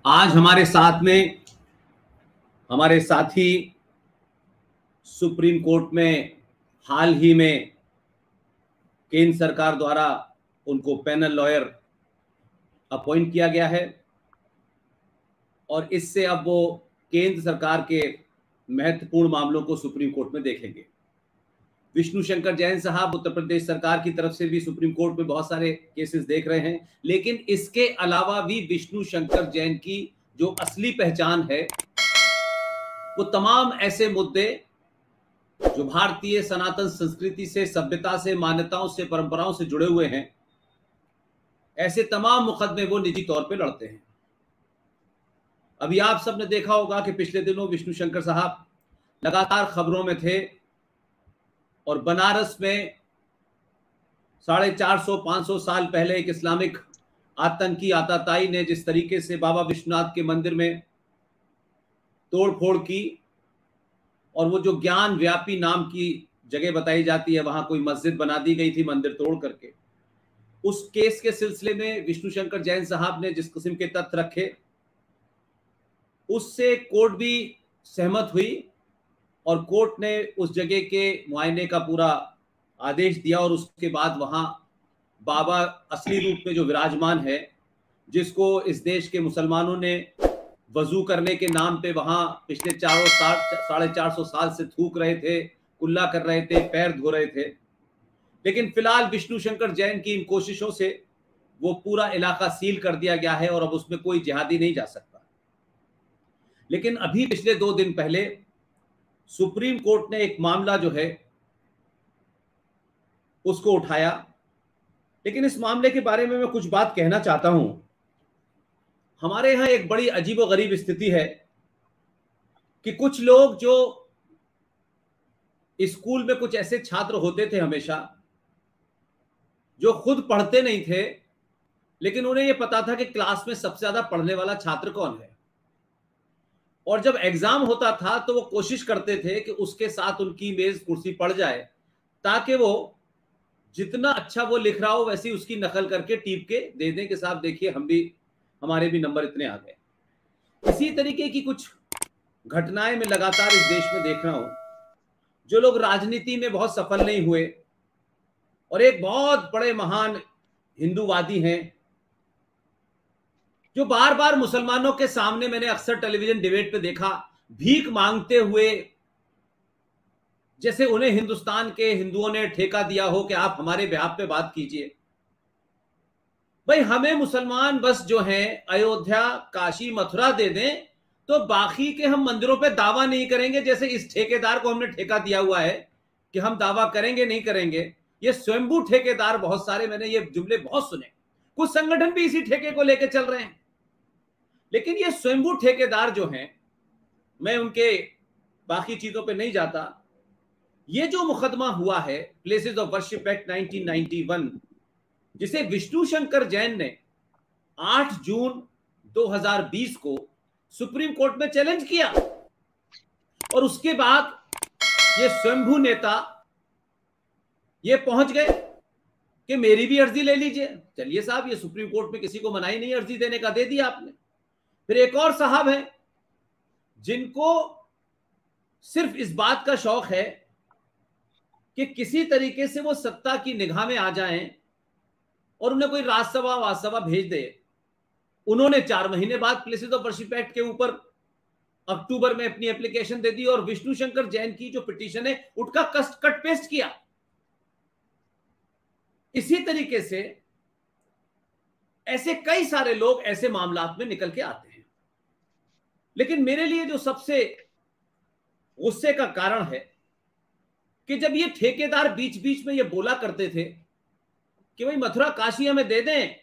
आज हमारे साथ में हमारे साथी सुप्रीम कोर्ट में हाल ही में केंद्र सरकार द्वारा उनको पैनल लॉयर अपॉइंट किया गया है और इससे अब वो केंद्र सरकार के महत्वपूर्ण मामलों को सुप्रीम कोर्ट में देखेंगे। विष्णु शंकर जैन साहब उत्तर प्रदेश सरकार की तरफ से भी सुप्रीम कोर्ट में बहुत सारे केसेस देख रहे हैं, लेकिन इसके अलावा भी विष्णु शंकर जैन की जो असली पहचान है वो तमाम ऐसे मुद्दे जो भारतीय सनातन संस्कृति से, सभ्यता से, मान्यताओं से, परंपराओं से जुड़े हुए हैं, ऐसे तमाम मुकदमे वो निजी तौर पे लड़ते हैं। अभी आप सबने देखा होगा कि पिछले दिनों विष्णु शंकर साहब लगातार खबरों में थे और बनारस में 450-500 साल पहले एक इस्लामिक आतंकी आताताई ने जिस तरीके से बाबा विश्वनाथ के मंदिर में तोड़फोड़ की और वो जो ज्ञान व्यापी नाम की जगह बताई जाती है, वहां कोई मस्जिद बना दी गई थी मंदिर तोड़ करके, उस केस के सिलसिले में विष्णु शंकर जैन साहब ने जिस किस्म के तथ्य रखे उससे कोर्ट भी सहमत हुई और कोर्ट ने उस जगह के मुआयने का पूरा आदेश दिया और उसके बाद वहां बाबा असली रूप में जो विराजमान है, जिसको इस देश के मुसलमानों ने वजू करने के नाम पे वहां पिछले 450 साल से थूक रहे थे, कुल्ला कर रहे थे, पैर धो रहे थे, लेकिन फिलहाल विष्णु शंकर जैन की इन कोशिशों से वो पूरा इलाका सील कर दिया गया है और अब उसमें कोई जिहादी नहीं जा सकता। लेकिन अभी पिछले 2 दिन पहले सुप्रीम कोर्ट ने एक मामला जो है उसको उठाया, लेकिन इस मामले के बारे में मैं कुछ बात कहना चाहता हूं। हमारे यहां एक बड़ी अजीबोगरीब स्थिति है कि कुछ लोग जो स्कूल में कुछ ऐसे छात्र होते थे हमेशा जो खुद पढ़ते नहीं थे, लेकिन उन्हें यह पता था कि क्लास में सबसे ज्यादा पढ़ने वाला छात्र कौन है, और जब एग्जाम होता था तो वो कोशिश करते थे कि उसके साथ उनकी मेज कुर्सी पड़ जाए ताकि वो जितना अच्छा वो लिख रहा हो वैसी उसकी नकल करके टीप के दे दें कि साहब देखिए हमारे भी नंबर इतने आ गए। इसी तरीके की कुछ घटनाएं मैं लगातार इस देश में देख रहा हूं। जो लोग राजनीति में बहुत सफल नहीं हुए और एक बहुत बड़े महान हिंदूवादी हैं जो बार बार मुसलमानों के सामने, मैंने अक्सर टेलीविजन डिबेट पे देखा, भीख मांगते हुए, जैसे उन्हें हिंदुस्तान के हिंदुओं ने ठेका दिया हो कि आप हमारे बेहाफ पे बात कीजिए। भाई हमें मुसलमान बस जो हैं अयोध्या, काशी, मथुरा दे दें तो बाकी के हम मंदिरों पे दावा नहीं करेंगे, जैसे इस ठेकेदार को हमने ठेका दिया हुआ है कि हम दावा करेंगे नहीं करेंगे। ये स्वयंभू ठेकेदार बहुत सारे, मैंने ये जुमले बहुत सुने, कुछ संगठन भी इसी ठेके को लेकर चल रहे हैं। लेकिन ये स्वयंभू ठेकेदार जो हैं, मैं उनके बाकी चीजों पे नहीं जाता। ये जो मुकदमा हुआ है प्लेसेस ऑफ वर्शिप एक्ट 1991, जिसे विष्णु शंकर जैन ने 8 जून 2020 को सुप्रीम कोर्ट में चैलेंज किया और उसके बाद ये स्वयंभू नेता ये पहुंच गए कि मेरी भी अर्जी ले लीजिए। चलिए साहब, ये सुप्रीम कोर्ट में किसी को मनाही नहीं अर्जी देने का, दे दिया आपने। फिर एक और साहब हैं जिनको सिर्फ इस बात का शौक है कि किसी तरीके से वो सत्ता की निगाह में आ जाएं और उन्हें कोई राज्यसभा वासभा भेज दे। उन्होंने 4 महीने बाद प्लेसेस ऑफ वर्शिप एक्ट के ऊपर अक्टूबर में अपनी एप्लीकेशन दे दी और विष्णु शंकर जैन की जो पिटीशन है उनका कट पेस्ट किया। इसी तरीके से ऐसे कई सारे लोग ऐसे मामलात में निकल के आते हैं। लेकिन मेरे लिए जो सबसे गुस्से का कारण है कि जब ये ठेकेदार बीच बीच में ये बोला करते थे कि भाई मथुरा काशी हमें दे दें,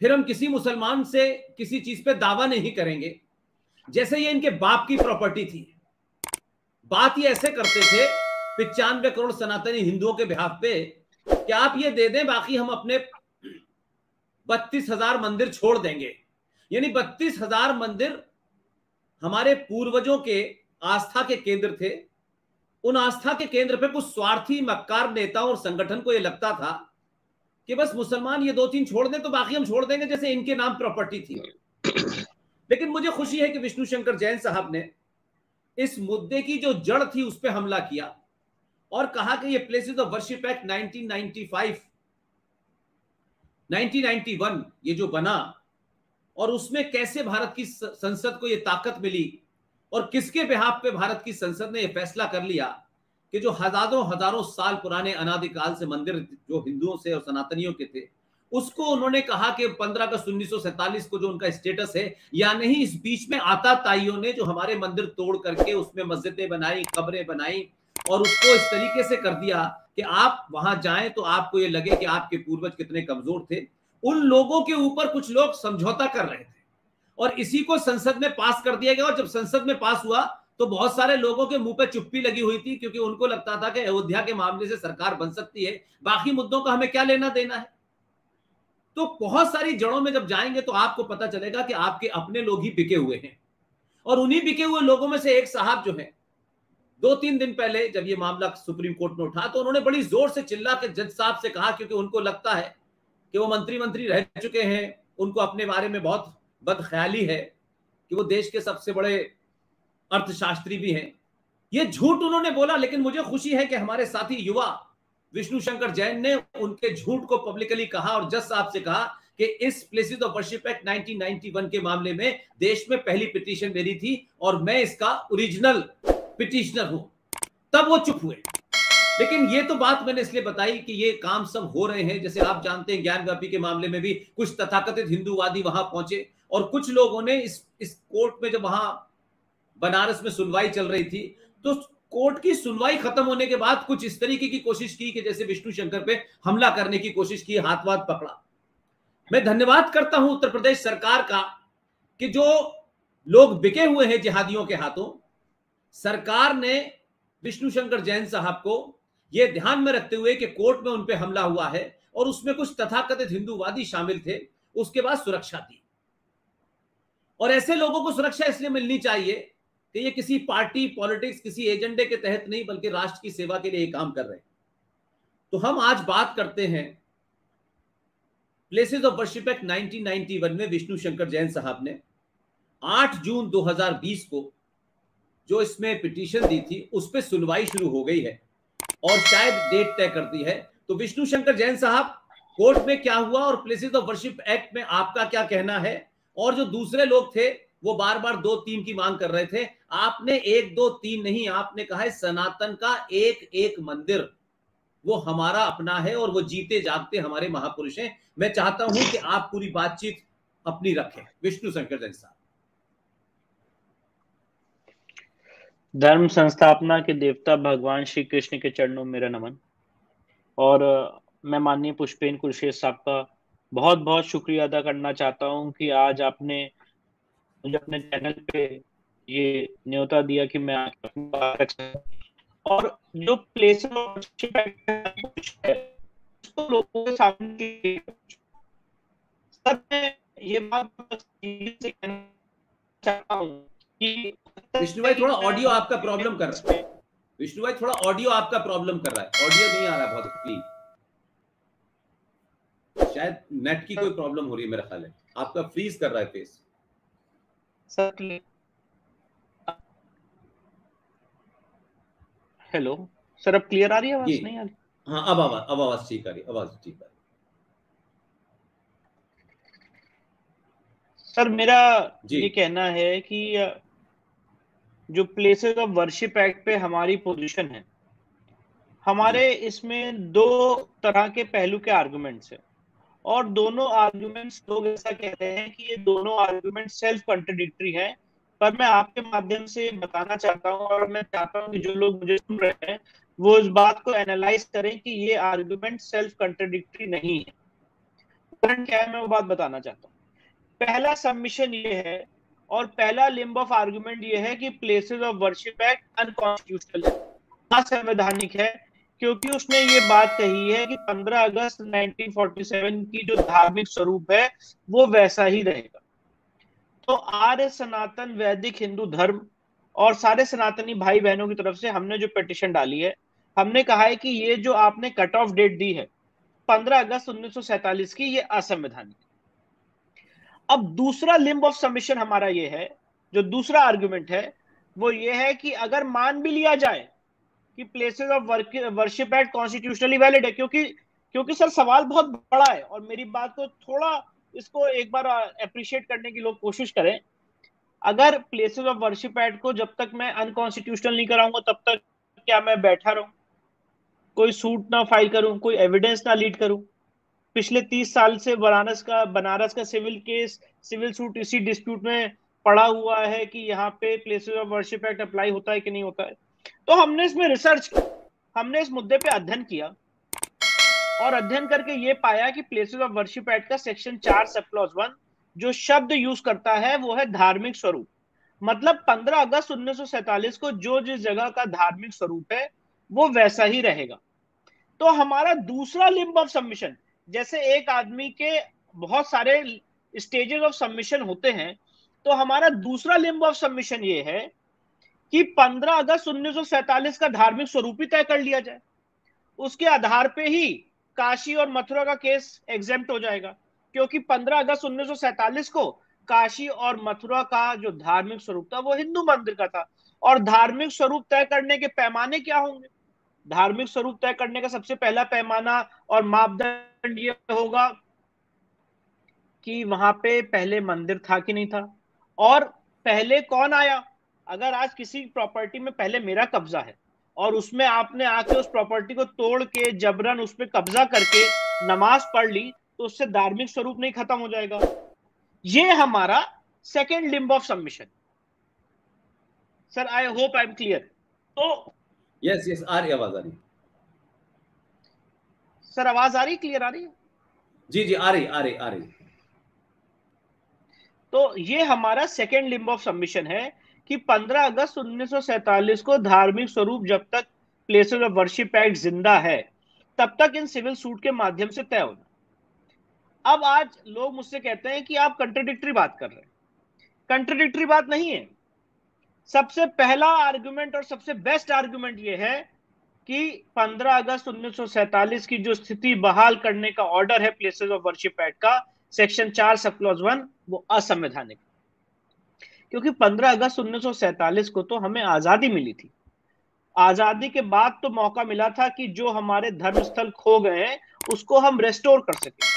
फिर हम किसी मुसलमान से किसी चीज पे दावा नहीं करेंगे, जैसे ये इनके बाप की प्रॉपर्टी थी। बात ये ऐसे करते थे 95 करोड़ सनातनी हिंदुओं के बिहाफ पे कि आप ये दे दें, बाकी हम अपने 32,000 मंदिर छोड़ देंगे। यानी 32,000 मंदिर हमारे पूर्वजों के आस्था के केंद्र थे। उन आस्था के केंद्र पे कुछ स्वार्थी मक्कार नेताओं और संगठन को यह लगता था कि बस मुसलमान ये 2-3 छोड़ दें तो बाकी हम छोड़ देंगे, जैसे इनके नाम प्रॉपर्टी थी। लेकिन मुझे खुशी है कि विष्णु शंकर जैन साहब ने इस मुद्दे की जो जड़ थी उस पर हमला किया और कहा कि ये प्लेसेस ऑफ वर्शिप एक्ट 1995 1991 ये जो बना और उसमें कैसे भारत की संसद को ये ताकत मिली और किसके बिहाफ पे भारत की संसद ने यह फैसला कर लिया कि जो हजारों हजारों साल पुराने अनादिकाल से मंदिर जो हिंदुओं से और सनातनियों के थे उसको उन्होंने कहा कि 15 अगस्त 1947 को जो उनका स्टेटस है या नहीं, इस बीच में आताताइयों ने जो हमारे मंदिर तोड़ करके उसमें मस्जिदें बनाई, कब्रें बनाई और उसको इस तरीके से कर दिया कि आप वहां जाएं तो आपको ये लगे कि आपके पूर्वज कितने कमजोर थे। उन लोगों के ऊपर कुछ लोग समझौता कर रहे थे और इसी को संसद में पास कर दिया गया। और जब संसद में पास हुआ तो बहुत सारे लोगों के मुंह पे चुप्पी लगी हुई थी क्योंकि उनको लगता था कि अयोध्या के मामले से सरकार बन सकती है, बाकी मुद्दों का हमें क्या लेना देना है। तो बहुत सारी जड़ों में जब जाएंगे तो आपको पता चलेगा कि आपके अपने लोग ही बिके हुए हैं और उन्हीं बिके हुए लोगों में से एक साहब जो है 2-3 दिन पहले जब ये मामला सुप्रीम कोर्ट में उठा तो उन्होंने बड़ी जोर से चिल्ला के जज साहब से कहा, क्योंकि उनको लगता है कि वो मंत्री रह चुके हैं, उनको अपने बारे में बहुत बदख्याली है कि वो देश के सबसे बड़े अर्थशास्त्री भी हैं। ये झूठ उन्होंने बोला, लेकिन मुझे खुशी है कि हमारे साथी युवा विष्णु शंकर जैन ने उनके झूठ को पब्लिकली कहा और जज साहब से कहा कि इस प्लेसेस ऑफ वर्शिप एक्ट 1991 के मामले में देश में पहली पिटीशन मेरी थी और मैं इसका ओरिजिनल पिटिशनर हूं। तब वो चुप हुए। लेकिन ये तो बात मैंने इसलिए बताई कि ये काम सब हो रहे हैं। जैसे आप जानते हैं ज्ञानव्यापी के मामले में भी कुछ तथाकथित हिंदूवादी वहां पहुंचे और कुछ लोगों ने इस कोर्ट में जब वहां बनारस में सुनवाई चल रही थी तो कोर्ट की सुनवाई खत्म होने के बाद कुछ इस तरीके की कोशिश की कि जैसे विष्णु शंकर पे हमला करने की कोशिश की, हाथ वाथ पकड़ा। मैं धन्यवाद करता हूं उत्तर प्रदेश सरकार का कि जो लोग बिके हुए हैं जिहादियों के हाथों, सरकार ने विष्णु शंकर जैन साहब को यह ध्यान में रखते हुए कि कोर्ट में उन पे हमला हुआ है और उसमें कुछ तथाकथित हिंदूवादी शामिल थे, उसके बाद सुरक्षा दी। और ऐसे लोगों को सुरक्षा इसलिए मिलनी चाहिए कि ये किसी पार्टी पॉलिटिक्स किसी एजेंडे के तहत नहीं बल्कि राष्ट्र की सेवा के लिए काम कर रहे हैं। तो हम आज बात करते हैं प्लेसेस ऑफ वर्शिप एक्ट 1991 में विष्णु शंकर जैन साहब ने 8 जून 2020 को जो इसमें पिटीशन दी थी उस पर सुनवाई शुरू हो गई है और शायद डेट तय कर दी है। तो विष्णु शंकर जैन साहब, कोर्ट में क्या हुआ और प्लेसेस ऑफ वर्शिप एक्ट में आपका क्या कहना है? और जो दूसरे लोग थे वो बार बार 2-3 की मांग कर रहे थे, आपने 1-2-3 नहीं, आपने कहा है सनातन का एक एक मंदिर वो हमारा अपना है और वो जीते जागते हमारे महापुरुष हैं। मैं चाहता हूं कि आप पूरी बातचीत अपनी रखें। विष्णु शंकर जैन साहब। धर्म संस्थापना के देवता भगवान श्री कृष्ण के चरणों में मेरा नमन। और मैं माननीय पुष्पेन कुरैशी साहब का बहुत बहुत शुक्रिया अदा करना चाहता हूं कि आज आपने मुझे अपने चैनल पे ये न्योता दिया कि मैं अपनी बात रख सकूं और जो प्लेस ऑफ वर्शिप है उसको लोगों के सामने सर मैं ये बात से कहना चाहता हूं कि विष्णु भाई थोड़ा ऑडियो आपका प्रॉब्लम कर रहा है। विष्णु भाई थोड़ा ऑडियो आपका प्रॉब्लम कर रहा है, ऑडियो नहीं आ रहा बहुत क्लीन। शायद नेट की कोई प्रॉब्लम हो रही है, मेरा ख्याल है आपका फ्रीज कर रहा है फेस। हेलो सर, अब क्लियर आ रही है आवाज? नहीं आ रही? हाँ अब आवाज ठीक आ रही, आवाज ठीक आ रही। सर मेरा ये कहना है कि जो प्लेसेस ऑफ वर्शिप एक्ट पे हमारी पोजीशन है, हमारे इसमें दो तरह के पहलू के आर्गुमेंट्स है और दोनों आर्गुमेंट्स लोग ऐसा कहते हैं कि ये दोनों आर्गुमेंट सेल्फ कंट्राडिक्टरी हैं। पर मैं आपके माध्यम से बताना चाहता हूं और मैं चाहता हूं कि जो लोग मुझे सुन रहे हैं वो इस बात को एनालाइज करें कि ये आर्गुमेंट सेल्फ कंट्राडिक्टरी नहीं है। कारण क्या है मैं वो बात बताना चाहता हूँ। पहला सबमिशन ये है और पहला लिंब ऑफ आर्गुमेंट ये है कि places of worship act unconstitutional है, असंवैधानिक है, क्योंकि उसने ये बात कही है कि 15 अगस्त 1947 की जो धार्मिक स्वरूप है वो वैसा ही रहेगा। तो आर्य सनातन वैदिक हिंदू धर्म और सारे सनातनी भाई बहनों की तरफ से हमने जो पिटीशन डाली है, हमने कहा है कि ये जो आपने कट ऑफ डेट दी है 15 अगस्त 1947 की, ये असंवैधानिक। अब दूसरा लिम्ब ऑफ सबमिशन हमारा ये है, जो दूसरा आर्गुमेंट है वो ये है कि अगर मान भी लिया जाए कि places of worship act constitutionally valid है, क्योंकि सर सवाल बहुत बड़ा है और मेरी बात को थोड़ा इसको एक बार अप्रिशिएट करने की लोग कोशिश करें। अगर प्लेसेस ऑफ वर्शिप एक्ट को जब तक मैं अनकॉन्स्टिट्यूशनल नहीं कराऊंगा तब तक क्या मैं बैठा रहूं, कोई सूट ना फाइल करूं, कोई एविडेंस ना लीड करूं? पिछले 30 साल से बनारस का सिविल सूट इसी डिस्प्यूट में पड़ा हुआ है कि यहाँ पे places of worship act apply होता है कि नहीं होता है। तो हमने इसमें रिसर्च की, हमने इस मुद्दे पे अध्ययन किया और अध्ययन करके ये पाया कि प्लेसेस ऑफ वर्शिप एक्ट का सेक्शन 4 सब क्लॉज 1 जो शब्द यूज करता है वो है धार्मिक स्वरूप। मतलब 15 अगस्त 1947 को जो जिस जगह का धार्मिक स्वरूप है वो वैसा ही रहेगा। तो हमारा दूसरा लिम्ब ऑफ सबमिशन, जैसे एक आदमी के बहुत सारे स्टेजेस ऑफ सबमिशन होते हैं, तो हमारा दूसरा लिम्ब ऑफ सबमिशन ये है कि 15 अगस्त 1947 का धार्मिक स्वरूप ही तय कर लिया जाए। उसके आधार पे ही काशी और मथुरा का केस एग्जेम्प्ट हो जाएगा, क्योंकि 15 अगस्त 1947 को काशी और मथुरा का जो धार्मिक स्वरूप था वो हिंदू मंदिर का था। और धार्मिक स्वरूप तय करने के पैमाने क्या होंगे? धार्मिक स्वरूप तय करने का सबसे पहला पैमाना और मापदंड ये होगा कि वहां पे पहले मंदिर था कि नहीं था, और पहले कौन आया। अगर आज किसी प्रॉपर्टी में पहले मेरा कब्जा है और उसमें आपने आके उस प्रॉपर्टी को तोड़ के जबरन उस पर कब्जा करके नमाज पढ़ ली, तो उससे धार्मिक स्वरूप नहीं खत्म हो जाएगा। ये हमारा second limb of submission. Sir I hope I am clear. तो यस यस, आ रही आवाज, आ रही। सर आवाज आ रही, क्लियर आ रही है? जी जी, आ रही। तो ये हमारा सेकेंड लिम्ब ऑफ सबमिशन है कि 15 अगस्त 1947 को धार्मिक स्वरूप जब तक प्लेसेस ऑफ वर्शिप एक्ट जिंदा है तब तक इन सिविल सूट के माध्यम से तय होना। अब आज लोग मुझसे कहते हैं कि आप कंट्राडिक्टरी बात कर रहे हैं। कंट्राडिक्टरी बात नहीं है। सबसे पहला आर्गुमेंट और सबसे बेस्ट आर्गुमेंट यह है कि 15 अगस्त 1947 की जो स्थिति बहाल करने का ऑर्डर है प्लेसेस ऑफ वर्शिप एक्ट का सेक्शन 4 सब क्लॉज 1 वो असंवैधानिक, क्योंकि 15 अगस्त 1947 को तो हमें आजादी मिली थी। आजादी के बाद तो मौका मिला था कि जो हमारे धर्मस्थल खो गए हैं उसको हम रेस्टोर कर सके।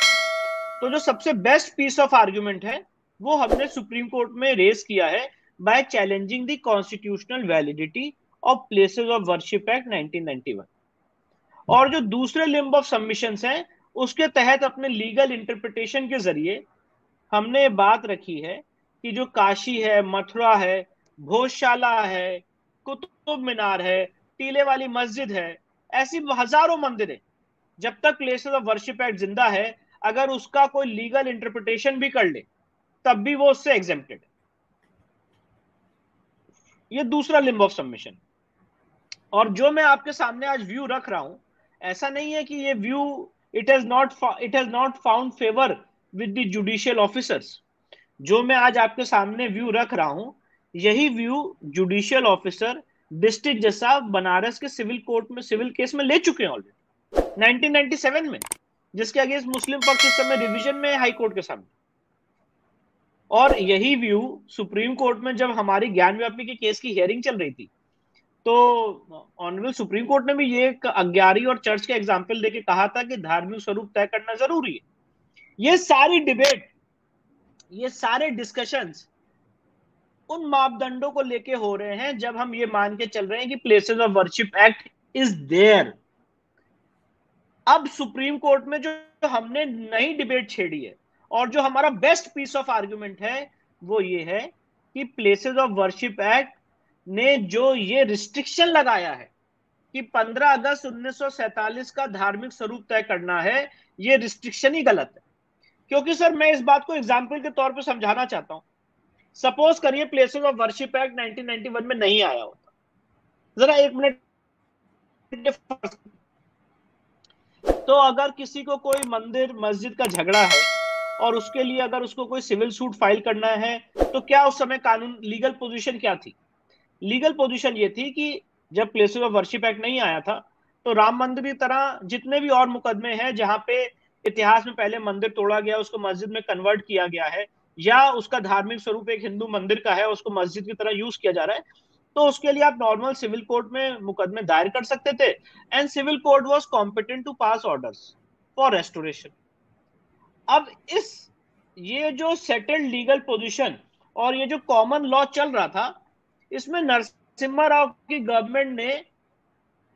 तो जो सबसे बेस्ट पीस ऑफ आर्गुमेंट है वो हमने सुप्रीम कोर्ट में रेज किया है by challenging the constitutional validity of places of worship act 1991। और जो दूसरे लिम्ब ऑफ सबमिशंस हैं उसके तहत अपने लीगल इंटरप्रिटेशन के जरिए हमने बात रखी है कि जो काशी है, मथुरा है, भोजशाला है, कुतुब मीनार है, टीले वाली मस्जिद है, ऐसी हजारों मंदिर है, जब तक प्लेसेस ऑफ वर्शिप एक्ट जिंदा है अगर उसका कोई लीगल इंटरप्रिटेशन भी कर ले तब भी वो उससे एग्जेम्प्टेड। ये दूसरा लिम्ब ऑफ सबमिशन। और जो मैं आपके सामने आज व्यू रख रहा हूं, ऐसा नहीं है कि ये view it has not found favour with the judicial officers. जो मैं आज आपके सामने व्यू रख रहा हूं, यही व्यू जुडिशियल ऑफिसर डिस्ट्रिक्ट जैसा बनारस के सिविल कोर्ट में सिविल केस में ले चुके हैं ऑलरेडी 1997 में, जिसके अगेंस्ट मुस्लिम पक्ष इस समय रिवीजन में हाई कोर्ट के सामने। और यही व्यू सुप्रीम कोर्ट में जब हमारी ज्ञान व्यापी के केस की हियरिंग चल रही थी तो ऑनरेबल सुप्रीम कोर्ट ने भी ये अग्यारी और चर्च के एग्जाम्पल देके कहा था कि धार्मिक स्वरूप तय करना जरूरी है। ये सारी डिबेट, ये सारे डिस्कशंस उन मापदंडों को लेके हो रहे हैं जब हम ये मान के चल रहे हैं कि places of worship act is there. अब सुप्रीम कोर्ट में जो हमने नई डिबेट छेड़ी है और जो हमारा बेस्ट पीस ऑफ आर्गुमेंट है वो ये है कि प्लेसेस ऑफ वर्शिप एक्ट ने जो ये रिस्ट्रिक्शन लगाया है कि 15 अगस्त 1947 का धार्मिक स्वरूप तय करना है, ये रिस्ट्रिक्शन ही गलत है। क्योंकि सर मैं इस बात को एग्जाम्पल के तौर पे समझाना चाहता हूं। सपोज करिए प्लेसेस ऑफ वर्शिप एक्ट 1991 में नहीं आया होता, जरा एक मिनट। तो अगर किसी को कोई मंदिर मस्जिद का झगड़ा है और उसके लिए अगर उसको कोई सिविल सूट फाइल करना है तो क्या उस समय कानून लीगल पोजीशन क्या थी? लीगल पोजीशन ये थी कि जब प्लेसेस ऑफ वर्शिप एक्ट नहीं आया था तो राम मंदिर की तरह जितने भी और मुकदमे हैं जहां पे इतिहास में पहले मंदिर तोड़ा गया उसको मस्जिद में कन्वर्ट किया गया है, या उसका धार्मिक स्वरूप एक हिंदू मंदिर का है, उसको मस्जिद की तरह यूज किया जा रहा है, तो उसके लिए आप नॉर्मल सिविल कोर्ट में मुकदमे दायर कर सकते थे, and civil court was competent to pass orders for restoration. अब इस ये जो सेटल्ड लीगल पोजीशन और ये जो कॉमन लॉ चल रहा था, इसमें नरसिम्हा राव की गवर्नमेंट ने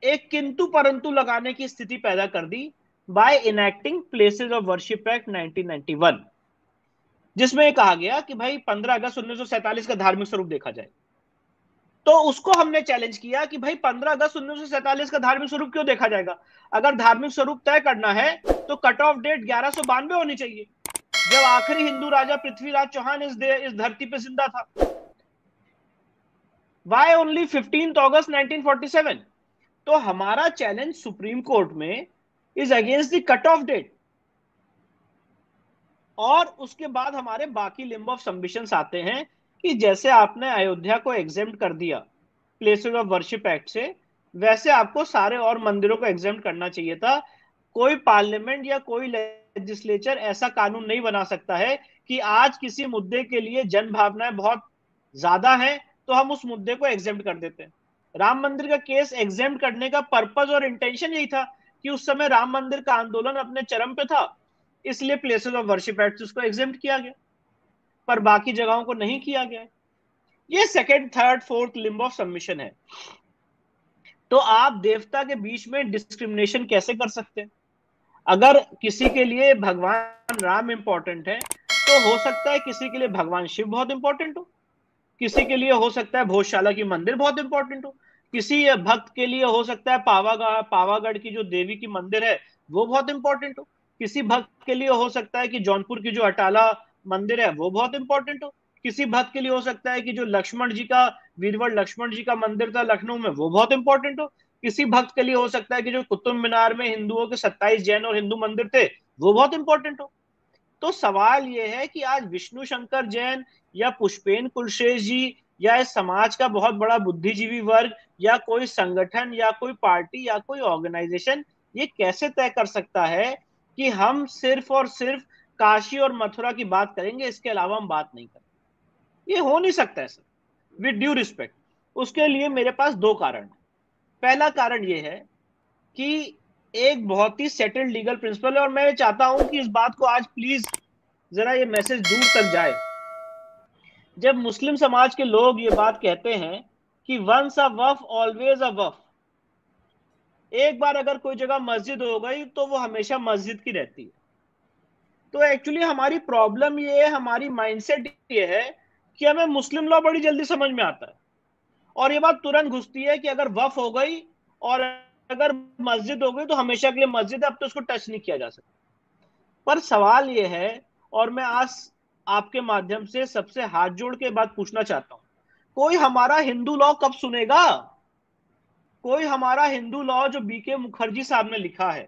एक किंतु परंतु लगाने की स्थिति पैदा कर दी by enacting places of worship act 1991, जिसमें कहा गया कि भाई 15 अगस्त 1947 का धार्मिक स्वरूप देखा जाए। तो उसको हमने चैलेंज किया कि भाई 15 अगस्त 1947 का धार्मिक स्वरूप क्यों देखा जाएगा? अगर धार्मिक स्वरूप तय करना है तो कट ऑफ डेट 1192 होनी चाहिए, जब आखिरी हिंदू राजा पृथ्वीराज चौहान इस धरती पे जिंदा था। Why only 15 August 1947? तो हमारा चैलेंज सुप्रीम कोर्ट में is against the cut off date. और उसके बाद हमारे बाकी लिम्ब ऑफ सबमिशंस आते हैं कि जैसे आपने अयोध्या को एग्जेम्प्ट कर दिया प्लेसेस ऑफ वर्शिप एक्ट से, वैसे आपको सारे और मंदिरों को एग्जेम्प्ट करना चाहिए था। कोई पार्लियामेंट या कोई लेजिस्लेचर ऐसा कानून नहीं बना सकता है कि आज किसी मुद्दे के लिए जन भावनाएं बहुत ज्यादा हैं तो हम उस मुद्दे को एग्जेम्प्ट कर देते हैं। राम मंदिर का केस एग्जेम्प्ट करने का पर्पज और इंटेंशन यही था कि उस समय राम मंदिर का आंदोलन अपने चरम पे था, इसलिए प्लेसेस ऑफ वर्शिप एक्ट उसको एग्जेम्प्ट किया गया, पर बाकी जगहों को नहीं किया गया। ये second, third, fourth limb of submission है। तो आप देवता के बीच में डिस्क्रिमिनेशन कैसे कर सकते हैं? अगर किसी के लिए भगवान राम इंपॉर्टेंट है तो हो सकता है किसी के लिए भगवान शिव बहुत इंपॉर्टेंट हो, किसी के लिए हो सकता है भोजशाला की मंदिर बहुत इंपॉर्टेंट हो, किसी भक्त के लिए हो सकता है पावागढ़ की जो देवी की मंदिर है वो बहुत इंपॉर्टेंट हो, किसी भक्त के लिए हो सकता है कि जौनपुर की जो अटाला मंदिर है वो बहुत इंपॉर्टेंट हो, किसी भक्त के लिए हो सकता है कि जो लक्ष्मण जी का वीरवर लक्ष्मण जी का मंदिर था लखनऊ में वो बहुत इंपॉर्टेंट हो, किसी भक्त के लिए हो सकता है कि जो कुतुब मीनार में हिंदुओं के 27 जैन और हिंदू मंदिर थे वो बहुत इंपॉर्टेंट हो। तो सवाल यह है कि आज विष्णु शंकर जैन या पुष्पेन कुलशेष जी या इस समाज का बहुत बड़ा बुद्धिजीवी वर्ग या कोई संगठन या कोई पार्टी या कोई ऑर्गेनाइजेशन ये कैसे तय कर सकता है कि हम सिर्फ और सिर्फ काशी और मथुरा की बात करेंगे, इसके अलावा हम बात नहीं करेंगे? ये हो नहीं सकता है सर, विद ड्यू रिस्पेक्ट। उसके लिए मेरे पास दो कारण है। पहला कारण यह है कि एक बहुत ही सेटल्ड लीगल प्रिंसिपल है, और मैं चाहता हूं कि इस बात को आज प्लीज जरा ये मैसेज दूर तक जाए। जब मुस्लिम समाज के लोग ये बात कहते हैं कि once a Waqf always a Waqf, एक बार अगर कोई जगह मस्जिद हो गई तो वो हमेशा मस्जिद की रहती है, तो एक्चुअली हमारी प्रॉब्लम ये है, हमारी माइंडसेट ये है कि हमें मुस्लिम लॉ बड़ी जल्दी समझ में आता है और ये बात तुरंत घुसती है कि अगर वफ हो गई और अगर मस्जिद हो गई तो हमेशा के लिए मस्जिद है, अब तो उसको टच नहीं किया जा सकता। पर सवाल यह है, और मैं आज आपके माध्यम से सबसे हाथ जोड़ के बात पूछना चाहता हूं, कोई हमारा हिंदू लॉ कब सुनेगा? कोई हमारा हिंदू लॉ जो बीके मुखर्जी साहब ने लिखा है,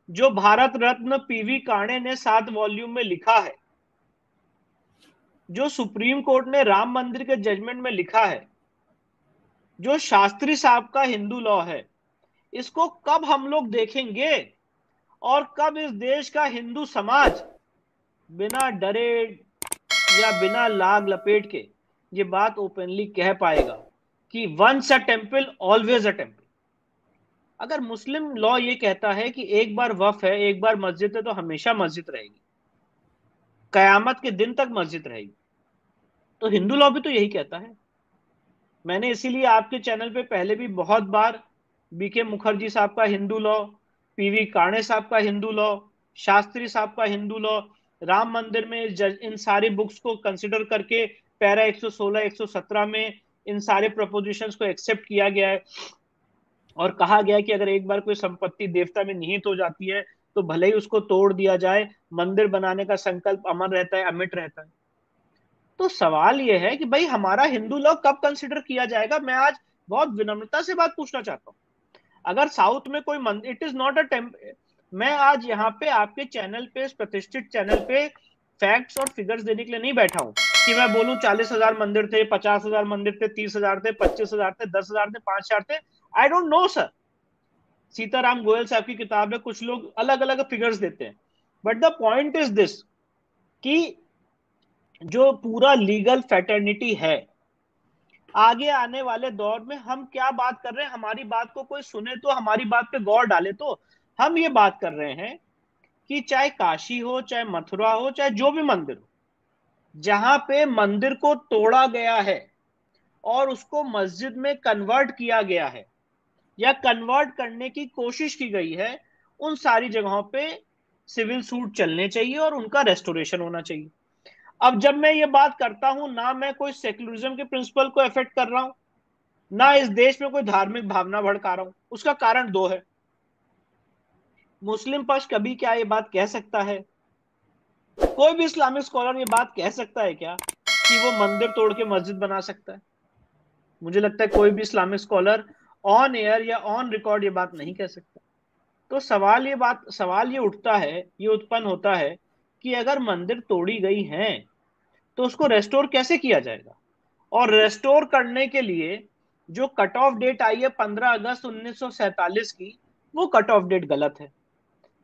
जो भारत रत्न पीवी काणे ने 7 वॉल्यूम में लिखा है, जो सुप्रीम कोर्ट ने राम मंदिर के जजमेंट में लिखा है, जो शास्त्री साहब का हिंदू लॉ है, इसको कब हम लोग देखेंगे और कब इस देश का हिंदू समाज बिना डरे या बिना लाग लपेट के ये बात ओपनली कह पाएगा कि once a temple always a temple? अगर मुस्लिम लॉ ये कहता है कि एक बार वफ है, एक बार मस्जिद है, तो हमेशा मस्जिद रहेगी, कयामत के दिन तक मस्जिद रहेगी, तो हिंदू लॉ भी तो यही कहता है। मैंने इसीलिए आपके चैनल पे पहले भी बहुत बार बीके मुखर्जी साहब का हिंदू लॉ, पीवी काणे साहब का हिंदू लॉ, शास्त्री साहब का हिंदू लॉ, राम मंदिर में इन सारी बुक्स को कंसिडर करके पैरा 116 117 में इन सारे प्रपोजिशंस को एक्सेप्ट किया गया है और कहा गया है कि अगर एक बार कोई संपत्ति देवता में निहित हो जाती है तो भले ही उसको तोड़ दिया जाए, मंदिर बनाने का संकल्प अमर रहता है, अमिट रहता है। तो सवाल यह है कि भाई हमारा हिंदू लॉ कब कंसिडर किया जाएगा? मैं आज बहुत विनम्रता से बात पूछना चाहता हूँ। अगर साउथ में कोई मंदिर, इट इज नॉट अ मैं आज यहाँ पे आपके चैनल पे, इस प्रतिष्ठित चैनल पे फैक्ट्स और फिगर्स देने के लिए नहीं बैठा हूं कि मैं बोलूं 40,000 मंदिर थे, 50,000 मंदिर थे, 30,000 थे, 25,000 थे, 10,000 थे, 5,000 थे। I don't know sir. Sitaram Goyal साहब की किताब में कुछ लोग अलग अलग फिगर्स देते हैं, but the point is this कि जो पूरा लीगल फैटर्निटी है, आगे आने वाले दौर में हम क्या बात कर रहे हैं, हमारी बात को कोई सुने तो, हमारी बात पे गौर डाले तो। हम ये बात कर रहे हैं कि चाहे काशी हो, चाहे मथुरा हो, चाहे जो भी मंदिर हो, जहां पे मंदिर को तोड़ा गया है और उसको मस्जिद में कन्वर्ट किया गया है या कन्वर्ट करने की कोशिश की गई है, उन सारी जगहों पे सिविल सूट चलने चाहिए और उनका रेस्टोरेशन होना चाहिए। अब जब मैं ये बात करता हूं, ना मैं कोई सेक्युलरिज्म के प्रिंसिपल को अफेक्ट कर रहा हूं, ना इस देश में कोई धार्मिक भावना भड़का रहा हूं। उसका कारण दो है। मुस्लिम पक्ष कभी क्या ये बात कह सकता है, कोई भी इस्लामिक स्कॉलर ये बात कह सकता है क्या कि वो मंदिर तोड़ के मस्जिद बना सकता है? मुझे लगता है कोई भी इस्लामिक स्कॉलर ऑन एयर या ऑन रिकॉर्ड ये बात नहीं कह सकता। तो सवाल ये उठता है, ये उत्पन्न होता है कि अगर मंदिर तोड़ी गई है तो उसको रेस्टोर कैसे किया जाएगा? और रेस्टोर करने के लिए जो कट ऑफ डेट आई है 15 अगस्त 1947 की, वो कट ऑफ डेट गलत है।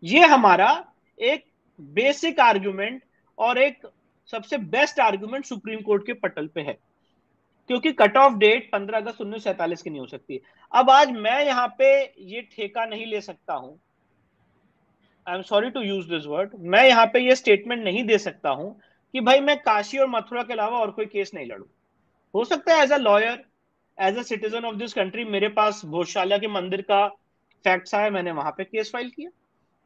ये हमारा एक बेसिक आर्गुमेंट और एक सबसे बेस्ट आर्गुमेंट सुप्रीम कोर्ट के पटल पे है, क्योंकि कट ऑफ डेट 15 अगस्त 1947 की नहीं हो सकती। अब आज मैं यहां पे ये ठेका नहीं ले सकता हूं, I am sorry to use this word, मैं यहां पे ये स्टेटमेंट नहीं दे सकता हूं कि भाई मैं काशी और मथुरा के अलावा और कोई केस नहीं लड़ू। हो सकता है as a lawyer, as a citizen of this country, मेरे पास भोजशाला के मंदिर का फैक्ट्स आया, मैंने वहां पे केस फाइल किया।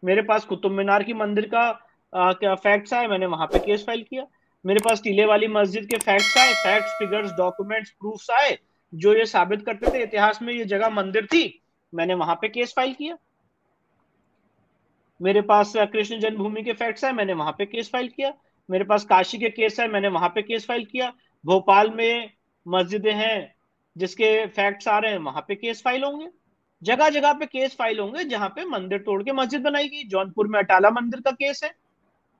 मेरे पास कुतुब मीनार की मंदिर का क्या फैक्ट्स आए, मैंने वहां पे केस फाइल किया। मेरे पास टीले वाली मस्जिद के फैक्ट्स आए, फैक्ट्स, फिगर्स, डॉक्यूमेंट्स, प्रूफ्स आए जो ये साबित करते थे इतिहास में ये जगह मंदिर थी, मैंने वहां पे केस फाइल किया। मेरे पास कृष्ण जन्मभूमि के फैक्ट्स आए, मैंने वहां पे केस फाइल किया। मेरे पास काशी के केस है, मैंने वहां पे केस फाइल किया। भोपाल में मस्जिदें हैं जिसके फैक्ट्स आ रहे हैं, वहां पे केस फाइल होंगे। जगह जगह पे केस फाइल होंगे जहां पे मंदिर तोड़ के मस्जिद बनाई गई। जौनपुर में अटाला मंदिर का केस है।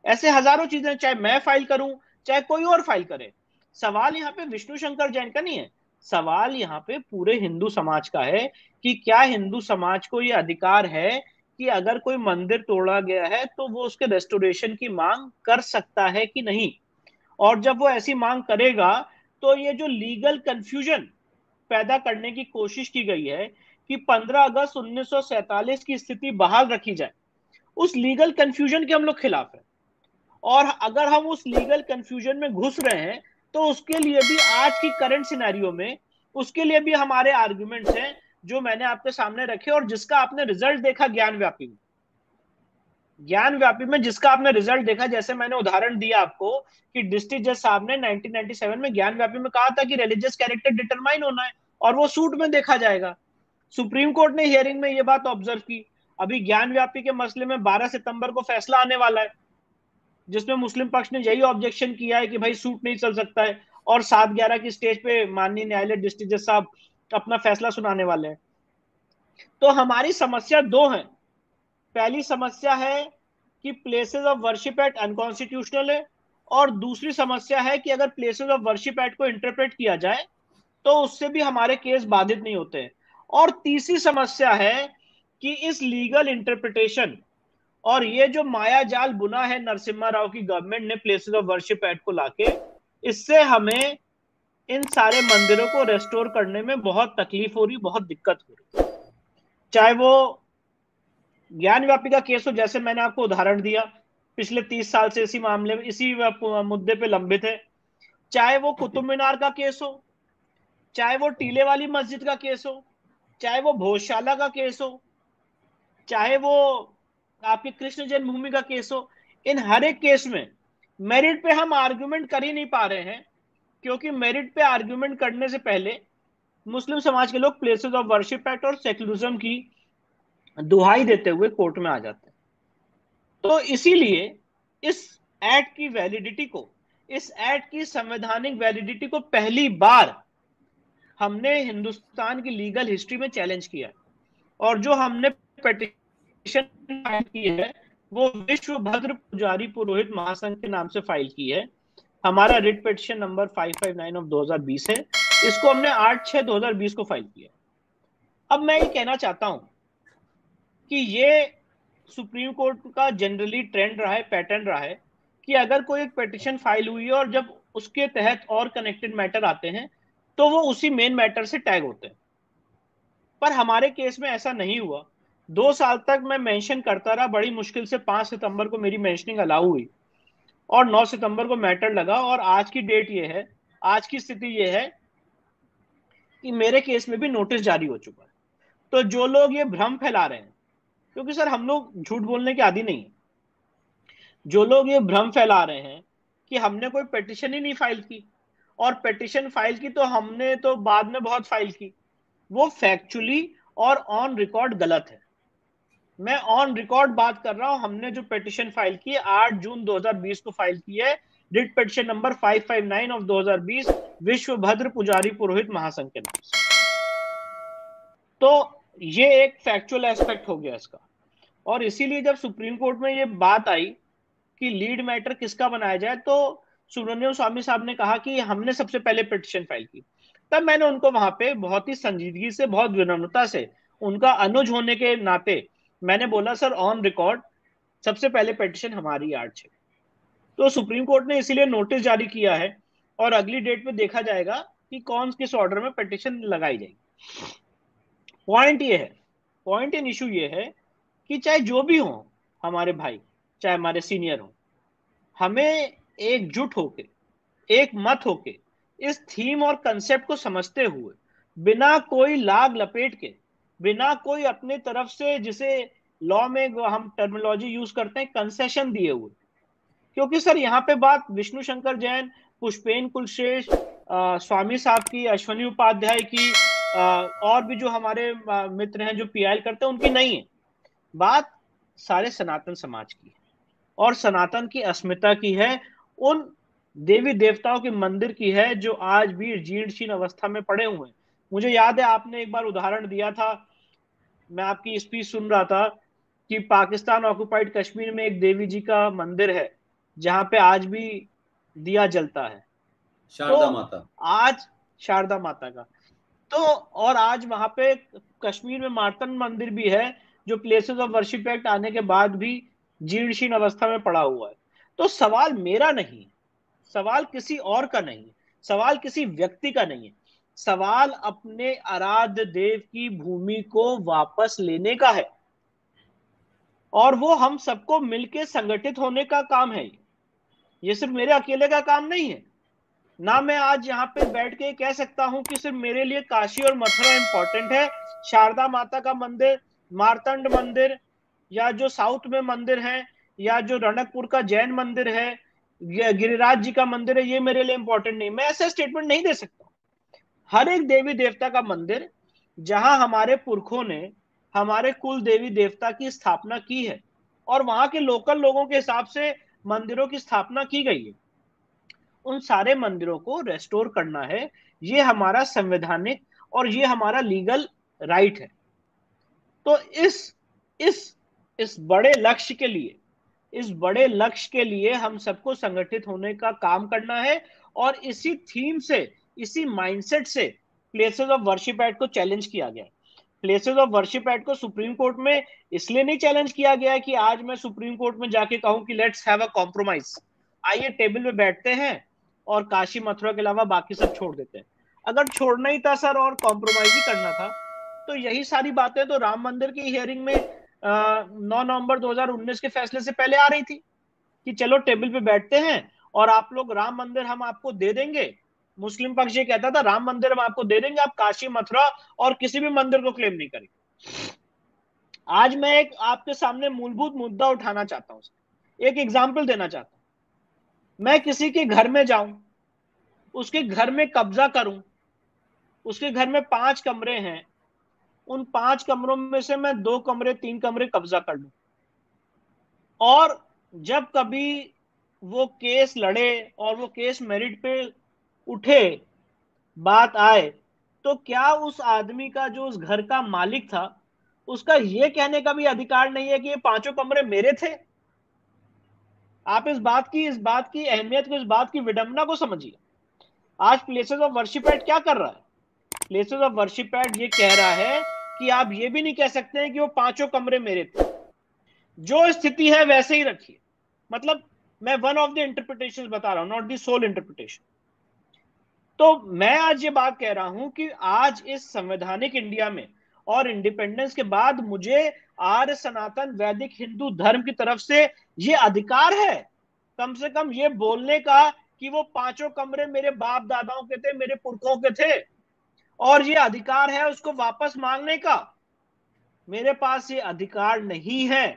ऐसे हजारों चीजें, चाहे मैं फाइल करूं, चाहे कोई और फाइल करे। सवाल यहाँ पे विष्णु शंकर जैन का नहीं है, सवाल यहाँ पे पूरे हिंदू समाज का है कि क्या हिंदू समाज को ये अधिकार है कि अगर कोई मंदिर तोड़ा गया है तो वो उसके रेस्टोरेशन की मांग कर सकता है कि नहीं। और जब वो ऐसी मांग करेगा तो ये जो लीगल कंफ्यूजन पैदा करने की कोशिश की गई है कि 15 अगस्त 1947 की स्थिति बहाल रखी जाए, उस लीगल कंफ्यूजन के हम लोग खिलाफ है। और अगर हम उस लीगल कंफ्यूजन में घुस रहे हैं तो उसके लिए भी आज की करंट सिनेरियो में उसके लिए भी हमारे आर्गुमेंट्स हैं जो मैंने आपके सामने रखे और जिसका आपने रिजल्ट देखा ज्ञानव्यापी में। ज्ञानव्यापी में जिसका आपने रिजल्ट देखा, जैसे मैंने उदाहरण दिया आपको कि डिस्ट्रिक्ट जज साहब ने 1997 में ज्ञानव्यापी में कहा था कि रिलीजियस कैरेक्टर डिटरमाइन होना है और वो सूट में देखा जाएगा। सुप्रीम कोर्ट ने हियरिंग में ये बात ऑब्जर्व की। अभी ज्ञानव्यापी के मसले में 12 सितंबर को फैसला आने वाला है, जिसमें मुस्लिम पक्ष ने यही ऑब्जेक्शन किया है कि भाई सूट नहीं चल सकता है, और 7/11 की स्टेज पे माननीय न्यायालय डिस्ट्रिक्ट जज साहब अपना फैसला सुनाने वाले हैं। तो हमारी समस्या दो है। पहली समस्या है कि places of worship act unconstitutional है, और दूसरी समस्या है कि अगर प्लेसेस ऑफ वर्शिप एक्ट को इंटरप्रेट किया जाए तो उससे भी हमारे केस बाधित नहीं होते हैं। और तीसरी समस्या है कि इस लीगल इंटरप्रिटेशन और ये जो माया जाल बुना है नरसिम्हा राव की गवर्नमेंट ने प्लेसेस ऑफ वर्शिप एक्ट को लाके, इससे हमें इन सारे मंदिरों को रेस्टोर करने में बहुत तकलीफ हो रही, बहुत दिक्कत हो रही। चाहे वो ज्ञानव्यापी का केस हो, जैसे मैंने आपको उदाहरण दिया, पिछले 30 साल से इसी मामले में, इसी मुद्दे पे लंबित है। चाहे वो कुतुब मीनार का केस हो, चाहे वो टीले वाली मस्जिद का केस हो, चाहे वो भोजशाला का केस हो, चाहे वो आपकी कृष्ण जन्मभूमि का केस हो, इन हर एक केस में मेरिट पे हम आर्गुमेंट कर ही नहीं पा रहे हैं, क्योंकि मेरिट पे आर्गुमेंट करने से पहले मुस्लिम समाज के लोग प्लेसेस ऑफ वर्शिप एक्ट और सेक्युलरिज्म की दुहाई देते हुए कोर्ट में आ जाते हैं। तो इसीलिए इस एक्ट की वैलिडिटी को, इस एक्ट की संवैधानिक वैलिडिटी को पहली बार हमने हिंदुस्तान की लीगल हिस्ट्री में चैलेंज किया, और जो हमने पिटीशन फाइल की है वो विश्व भद्र पुजारी पुरोहित महासंघ के नाम से फाइल की है। हमारा रिट पिटीशन नंबर 559 ऑफ 2020 है। इसको हमने 8/6/2020 को फाइल किया। अब मैं ये कहना चाहता हूं कि ये सुप्रीम कोर्ट का जनरली ट्रेंड रहा है, पैटर्न रहा है कि अगर कोई एक पिटीशन फाइल हुई है और जब उसके तहत और कनेक्टेड मैटर आते हैं तो वो उसी मेन मैटर से टैग होते हैं। पर हमारे केस में ऐसा नहीं हुआ। 2 साल तक मैं मेंशन करता रहा, बड़ी मुश्किल से 5 सितंबर को मेरी मेंशनिंग अलाउ हुई और 9 सितंबर को मैटर लगा, और आज की डेट ये है, आज की स्थिति ये है कि मेरे केस में भी नोटिस जारी हो चुका है। तो जो लोग ये भ्रम फैला रहे हैं, क्योंकि सर हम लोग झूठ बोलने के आदी नहीं है, जो लोग ये भ्रम फैला रहे हैं कि हमने कोई पिटीशन ही नहीं फाइल की, और पिटीशन फाइल की तो हमने तो बाद में बहुत फाइल की, वो फैक्चुअली और ऑन रिकॉर्ड गलत है। मैं ऑन रिकॉर्ड बात कर रहा हूं। हमने जो पिटीशन फाइल की 8 जून 2020 को फाइल की है, रिट पिटीशन नंबर 559 ऑफ 2020 विश्वभद्र पुजारी पुरोहित महासंघ के नाम से। तो ये एक फैक्चुअल एस्पेक्ट हो गया इसका। और इसीलिए जब सुप्रीम कोर्ट में ये बात आई कि लीड मैटर किसका बनाया जाए, तो सुब्रमण्यम स्वामी साहब ने कहा कि हमने सबसे पहले पिटीशन फाइल की। तब मैंने उनको वहां पे बहुत ही संजीदगी से, बहुत विनम्रता से, उनका अनुज होने के नाते मैंने बोला, सर ऑन रिकॉर्ड सबसे पहले पिटीशन हमारी 8/6। तो सुप्रीम कोर्ट ने इसीलिए नोटिस जारी किया है और अगली डेट पे देखा जाएगा कि कौन किस ऑर्डर में पिटीशन लगाई जाएगी। पॉइंट इन इशू ये है कि चाहे जो भी हो हमारे भाई, चाहे हमारे सीनियर हो, हमें एकजुट होके, एक मत होके इस थीम और कंसेप्ट को समझते हुए, बिना कोई लाग लपेट के, बिना कोई अपने तरफ से, जिसे लॉ में हम टर्मिनोलॉजी यूज करते हैं, कंसेशन दिए हुए। क्योंकि सर यहाँ पे बात विष्णु शंकर जैन, पुष्पेन कुलश्रेष्ठ, स्वामी साहब की, अश्वनी उपाध्याय की, और भी जो हमारे मित्र हैं जो पीआईएल करते हैं, उनकी नहीं है। बात सारे सनातन समाज की है और सनातन की अस्मिता की है, उन देवी देवताओं के मंदिर की है जो आज भी जीर्ण शीर्ण अवस्था में पड़े हुए हैं। मुझे याद है आपने एक बार उदाहरण दिया था, मैं आपकी स्पीच सुन रहा था, कि पाकिस्तान ऑक्युपाइड कश्मीर में एक देवी जी का मंदिर है जहां पे आज भी दिया जलता है, शारदा माता, आज शारदा माता का। तो और आज वहां पे कश्मीर में मार्तंड मंदिर भी है जो प्लेसेस ऑफ वर्शिप एक्ट आने के बाद भी जीर्ण शीर्ण अवस्था में पड़ा हुआ है। तो सवाल मेरा नहीं, सवाल किसी और का नहीं, सवाल किसी व्यक्ति का नहीं है, सवाल अपने आराध्य देव की भूमि को वापस लेने का है। और वो हम सबको मिलकर संगठित होने का काम है। ये सिर्फ मेरे अकेले का काम नहीं है। ना मैं आज यहाँ पे बैठ के कह सकता हूं कि सिर्फ मेरे लिए काशी और मथुरा इंपॉर्टेंट है। शारदा माता का मंदिर, मार्तंड मंदिर, या जो साउथ में मंदिर है, या जो रणकपुर का जैन मंदिर है, गिरिराज जी का मंदिर है, ये मेरे लिए इंपॉर्टेंट नहीं। मैं ऐसा स्टेटमेंट नहीं दे सकता। हर एक देवी देवता का मंदिर जहां हमारे पुरखों ने हमारे कुल देवी देवता की स्थापना की है और वहां के लोकल लोगों के हिसाब से मंदिरों की स्थापना की गई है, उन सारे मंदिरों को रेस्टोर करना है। ये हमारा संवैधानिक और ये हमारा लीगल राइट है। तो इस बड़े लक्ष्य के लिए, इस बड़े लक्ष्य के लिए हम सबको संगठित होने का काम करना है। और इसी थीम से, इसी माइंडसेट से प्लेसेस ऑफ वर्शिप एक्ट को चैलेंज किया गया है। प्लेसेस ऑफ वर्शिप एक्ट को सुप्रीम कोर्ट में इसलिए नहीं चैलेंज किया गया है कि आज मैं सुप्रीम कोर्ट में जाके कहूं कि लेट्स हैव अ कॉम्प्रोमाइज, आइए टेबल पे बैठते हैं और काशी मथुरा के अलावा बाकी सब छोड़ देते हैं। अगर छोड़ना ही था सर और कॉम्प्रोमाइज ही करना था, तो यही सारी बातें तो राम मंदिर की हियरिंग में 9 नवंबर 2019 के फैसले से पहले आ रही थी कि चलो टेबल पे बैठते हैं और आप लोग राम मंदिर हम आपको दे देंगे। मुस्लिम पक्ष ये कहता था राम मंदिर हम आपको दे देंगे, आप काशी मथुरा और किसी भी मंदिर को क्लेम नहीं करेंगे। आज मैं एक आपके सामने मूलभूत मुद्दा उठाना चाहता हूं, एक एग्जाम्पल देना चाहता हूं। मैं किसी के घर में जाऊं, उसके घर में कब्जा करूं, उसके घर में 5 कमरे हैं, उन 5 कमरों में से मैं 2 कमरे 3 कमरे कब्जा कर लूं, और जब कभी वो केस लड़े और वो केस मेरिट पे उठे, बात आए, तो क्या उस आदमी का, जो उस घर का मालिक था, उसका ये कहने का भी अधिकार नहीं है कि ये 5 कमरे मेरे थे? आप इस बात की अहमियत को, इस बात की विडंबना को समझिए। आज प्लेसेस ऑफ वर्शिप एक्ट क्या कर रहा है? प्लेसेस ऑफ वर्शिप एक्ट ये कह रहा है कि आप ये भी नहीं कह सकते हैं कि वो 5 कमरे मेरे थे। जो स्थिति है वैसे ही रखिए। मतलब मैं वन ऑफ द इंटरप्रिटेशन बता रहा हूं, नॉट द सोल इंटरप्रिटेशन। तो मैं आज ये बात कह रहा हूं कि आज इस संवैधानिक इंडिया में और इंडिपेंडेंस के बाद मुझे आर्य सनातन वैदिक हिंदू धर्म की तरफ से ये अधिकार है कम से कम ये बोलने का कि वो पांचों कमरे मेरे बाप दादाओं के थे, मेरे पुरखों के थे, और ये अधिकार है उसको वापस मांगने का। मेरे पास ये अधिकार नहीं है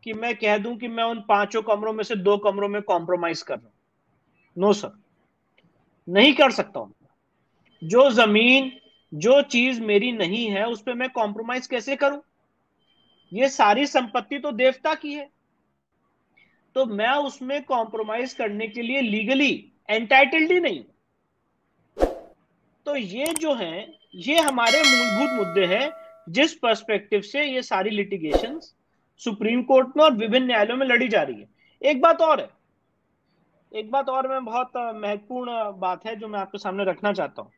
कि मैं कह दूं कि मैं उन पांचों कमरों में से 2 कमरों में कॉम्प्रोमाइज कर रहा हूं। नो सर, नहीं कर सकता हूं। जो जमीन, जो चीज मेरी नहीं है उस पर मैं कॉम्प्रोमाइज कैसे करूं? ये सारी संपत्ति तो देवता की है, तो मैं उसमें कॉम्प्रोमाइज करने के लिए लीगली एंटाइटल्ड ही नहीं। तो ये जो है, ये हमारे मूलभूत मुद्दे हैं जिस पर्सपेक्टिव से ये सारी लिटिगेशंस सुप्रीम कोर्ट में और विभिन्न न्यायालयों में लड़ी जा रही है। एक बात और है, एक बात और मैं बहुत महत्वपूर्ण बात है जो मैं आपके सामने रखना चाहता हूं।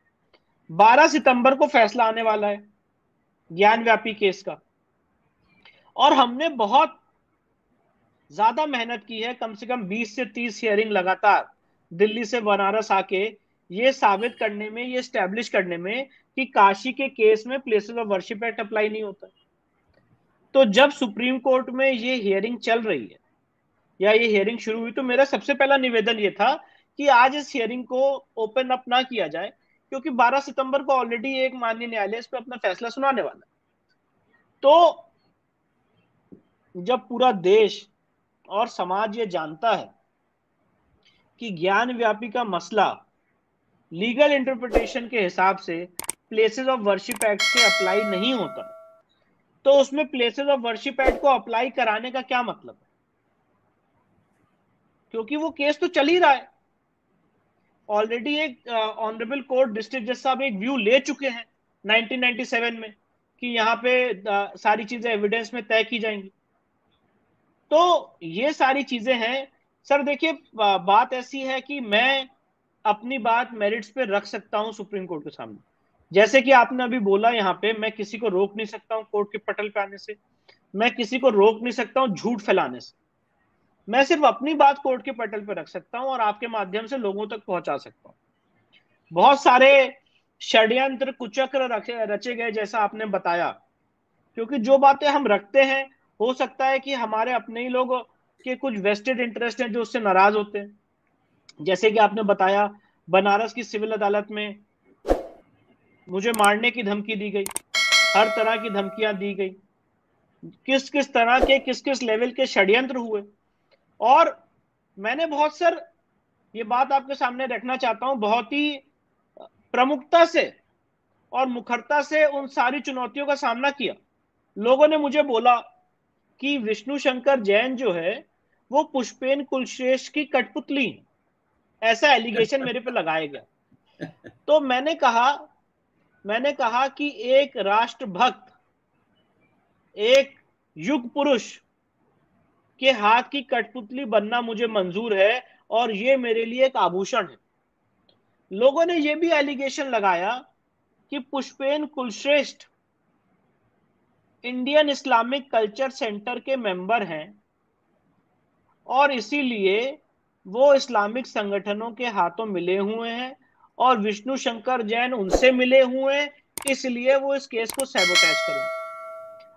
12 सितंबर को फैसला आने वाला है ज्ञानव्यापी केस का, और हमने बहुत ज्यादा मेहनत की है, कम से कम 20 से 30 हियरिंग लगातार दिल्ली से बनारस आके ये साबित करने में, ये स्टैब्लिश करने में कि काशी के केस में places of worship act apply नहीं होता। तो जब सुप्रीम कोर्ट में ये हियरिंग चल रही है या ये हियरिंग शुरू हुई, तो मेरा सबसे पहला निवेदन ये था कि आज इस हियरिंग को ओपन अप ना किया जाए, क्योंकि 12 सितंबर को ऑलरेडी एक माननीय न्यायालय इस पर अपना फैसला सुनाने वाला है। तो जब पूरा देश और समाज ये जानता है कि ज्ञान व्यापी का मसला लीगल इंटरप्रिटेशन के हिसाब से प्लेसेस ऑफ वर्शिप एक्ट से अप्लाई नहीं होता, तो उसमें प्लेसेस ऑफ वर्शिप एक्ट को अप्लाई कराने का क्या मतलब है? क्योंकि वो केस तो चल ही रहा है। ऑलरेडी एक ऑनरेबल कोर्ट डिस्ट्रिक्ट जज साहब एक व्यू ले चुके हैं 1997 में कि यहाँ पे सारी चीजें एविडेंस में तय की जाएंगी। तो ये सारी चीजें हैं सर। देखिए, बात ऐसी है कि मैं अपनी बात मेरिट्स पे रख सकता हूं सुप्रीम कोर्ट के सामने, जैसे कि आपने अभी बोला, यहाँ पे मैं किसी को रोक नहीं सकता हूं कोर्ट के पटल पे आने से, मैं किसी को रोक नहीं सकता हूं झूठ फैलाने से। मैं सिर्फ अपनी बात कोर्ट के पटल पे रख सकता हूं और आपके माध्यम से लोगों तक पहुंचा सकता हूं। बहुत सारे षड्यंत्र कुचक्र रचे गए जैसा आपने बताया, क्योंकि जो बातें हम रखते हैं हो सकता है कि हमारे अपने ही लोग के कुछ वेस्टेड इंटरेस्ट हैं जो उससे नाराज होते हैं। जैसे कि आपने बताया, बनारस की सिविल अदालत में मुझे मारने की धमकी दी गई, हर तरह की धमकियां दी गई, किस किस तरह के, किस किस लेवल के षड्यंत्र हुए। और मैंने बहुत सर, ये बात आपके सामने रखना चाहता हूं, बहुत ही प्रमुखता से और मुखरता से उन सारी चुनौतियों का सामना किया। लोगों ने मुझे बोला कि विष्णु शंकर जैन जो है वो पुष्पेन कुलश्रेष्ठ की कठपुतली है, ऐसा एलिगेशन मेरे पे लगाया गया। तो मैंने कहा कि एक राष्ट्रभक्त, एक युग पुरुष के हाथ की कठपुतली बनना मुझे मंजूर है और ये मेरे लिए एक आभूषण है। लोगों ने यह भी एलिगेशन लगाया कि Pushpen Kulshreshtha Indian Islamic culture centre के मेंबर हैं और इसीलिए वो इस्लामिक संगठनों के हाथों मिले हुए हैं और विष्णु शंकर जैन उनसे मिले हुए हैं, इसलिए वो इस केस को सैबोटेज करेंगे।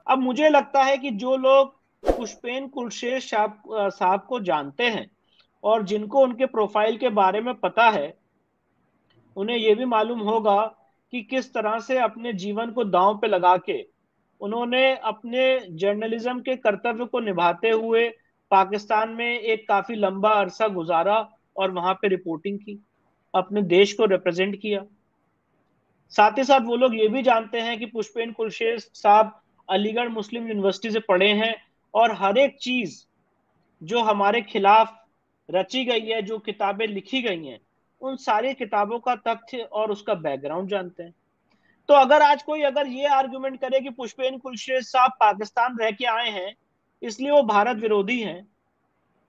अब मुझे लगता है कि जो लोग पुष्पेन कुलश्रेष्ठ साहब को जानते हैं और जिनको उनके प्रोफाइल के बारे में पता है, उन्हें यह भी मालूम होगा कि किस तरह से अपने जीवन को दांव पे लगा के उन्होंने अपने जर्नलिज्म के कर्तव्य को निभाते हुए पाकिस्तान में एक काफी लंबा अरसा गुजारा और वहां पे रिपोर्टिंग की, अपने देश को रिप्रेजेंट किया। साथ ही साथ वो लोग ये भी जानते हैं कि पुष्पेन कुलश्रेष्ठ साहब अलीगढ़ मुस्लिम यूनिवर्सिटी से पढ़े हैं और हर एक चीज जो हमारे खिलाफ रची गई है, जो किताबें लिखी गई हैं, उन सारी किताबों का तथ्य और उसका बैकग्राउंड जानते हैं। तो अगर आज कोई अगर ये आर्गुमेंट करे कि पुष्पेन कुलश्रेष्ठ साहब पाकिस्तान रह के आए हैं इसलिए वो भारत विरोधी हैं,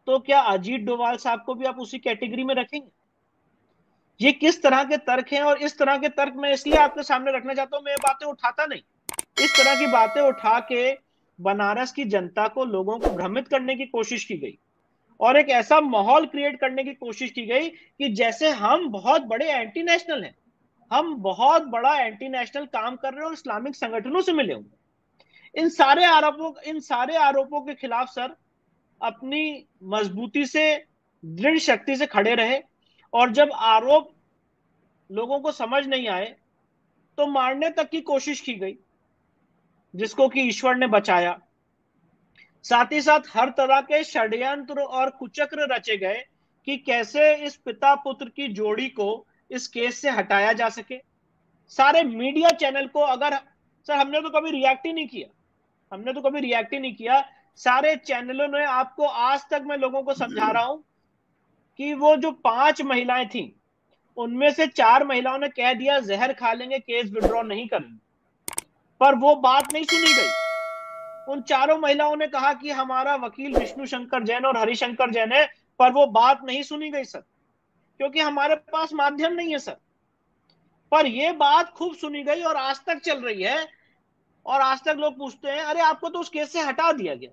तो क्या अजीत डोभाल साहब को भी आप उसी कैटेगरी में रखेंगे? ये किस तरह के तर्क हैं? और इस तरह के तर्क मैं इसलिए आपके सामने रखना चाहता हूं, मैं ये बातें उठाता नहीं, इस तरह की बातें उठा के बनारस की जनता को, लोगों को भ्रमित करने की कोशिश की गई और एक ऐसा माहौल क्रिएट करने की कोशिश की गई कि जैसे हम बहुत बड़े एंटी नेशनल हैं, हम बहुत बड़ा एंटी नेशनल काम कर रहे हैं और इस्लामिक संगठनों से मिले हुए। इन सारे आरोपों के खिलाफ सर अपनी मजबूती से, दृढ़ शक्ति से खड़े रहे, और जब आरोप लोगों को समझ नहीं आए तो मारने तक की कोशिश की गई, जिसको कि ईश्वर ने बचाया। साथ ही साथ हर तरह के षड्यंत्र और कुचक्र रचे गए कि कैसे इस पिता पुत्र की जोड़ी को इस केस से हटाया जा सके। सारे मीडिया चैनल को, अगर सर हमने तो कभी रिएक्ट ही नहीं किया, हमने तो कभी रिएक्ट ही नहीं किया। सारे चैनलों ने, आपको आज तक मैं लोगों को समझा रहा हूं कि वो जो 5 महिलाएं थी, उनमें से 4 महिलाओं ने कह दिया जहर खा लेंगे, केस विड्रॉ नहीं करेंगे, पर वो बात नहीं सुनी गई। उन चारों महिलाओं ने कहा कि हमारा वकील विष्णु शंकर जैन और हरिशंकर जैन है, पर वो बात नहीं सुनी गई सर, क्योंकि हमारे पास माध्यम नहीं है सर। पर ये बात खूब सुनी गई और आज तक चल रही है, और आज तक लोग पूछते हैं अरे आपको तो उस केस से हटा दिया गया।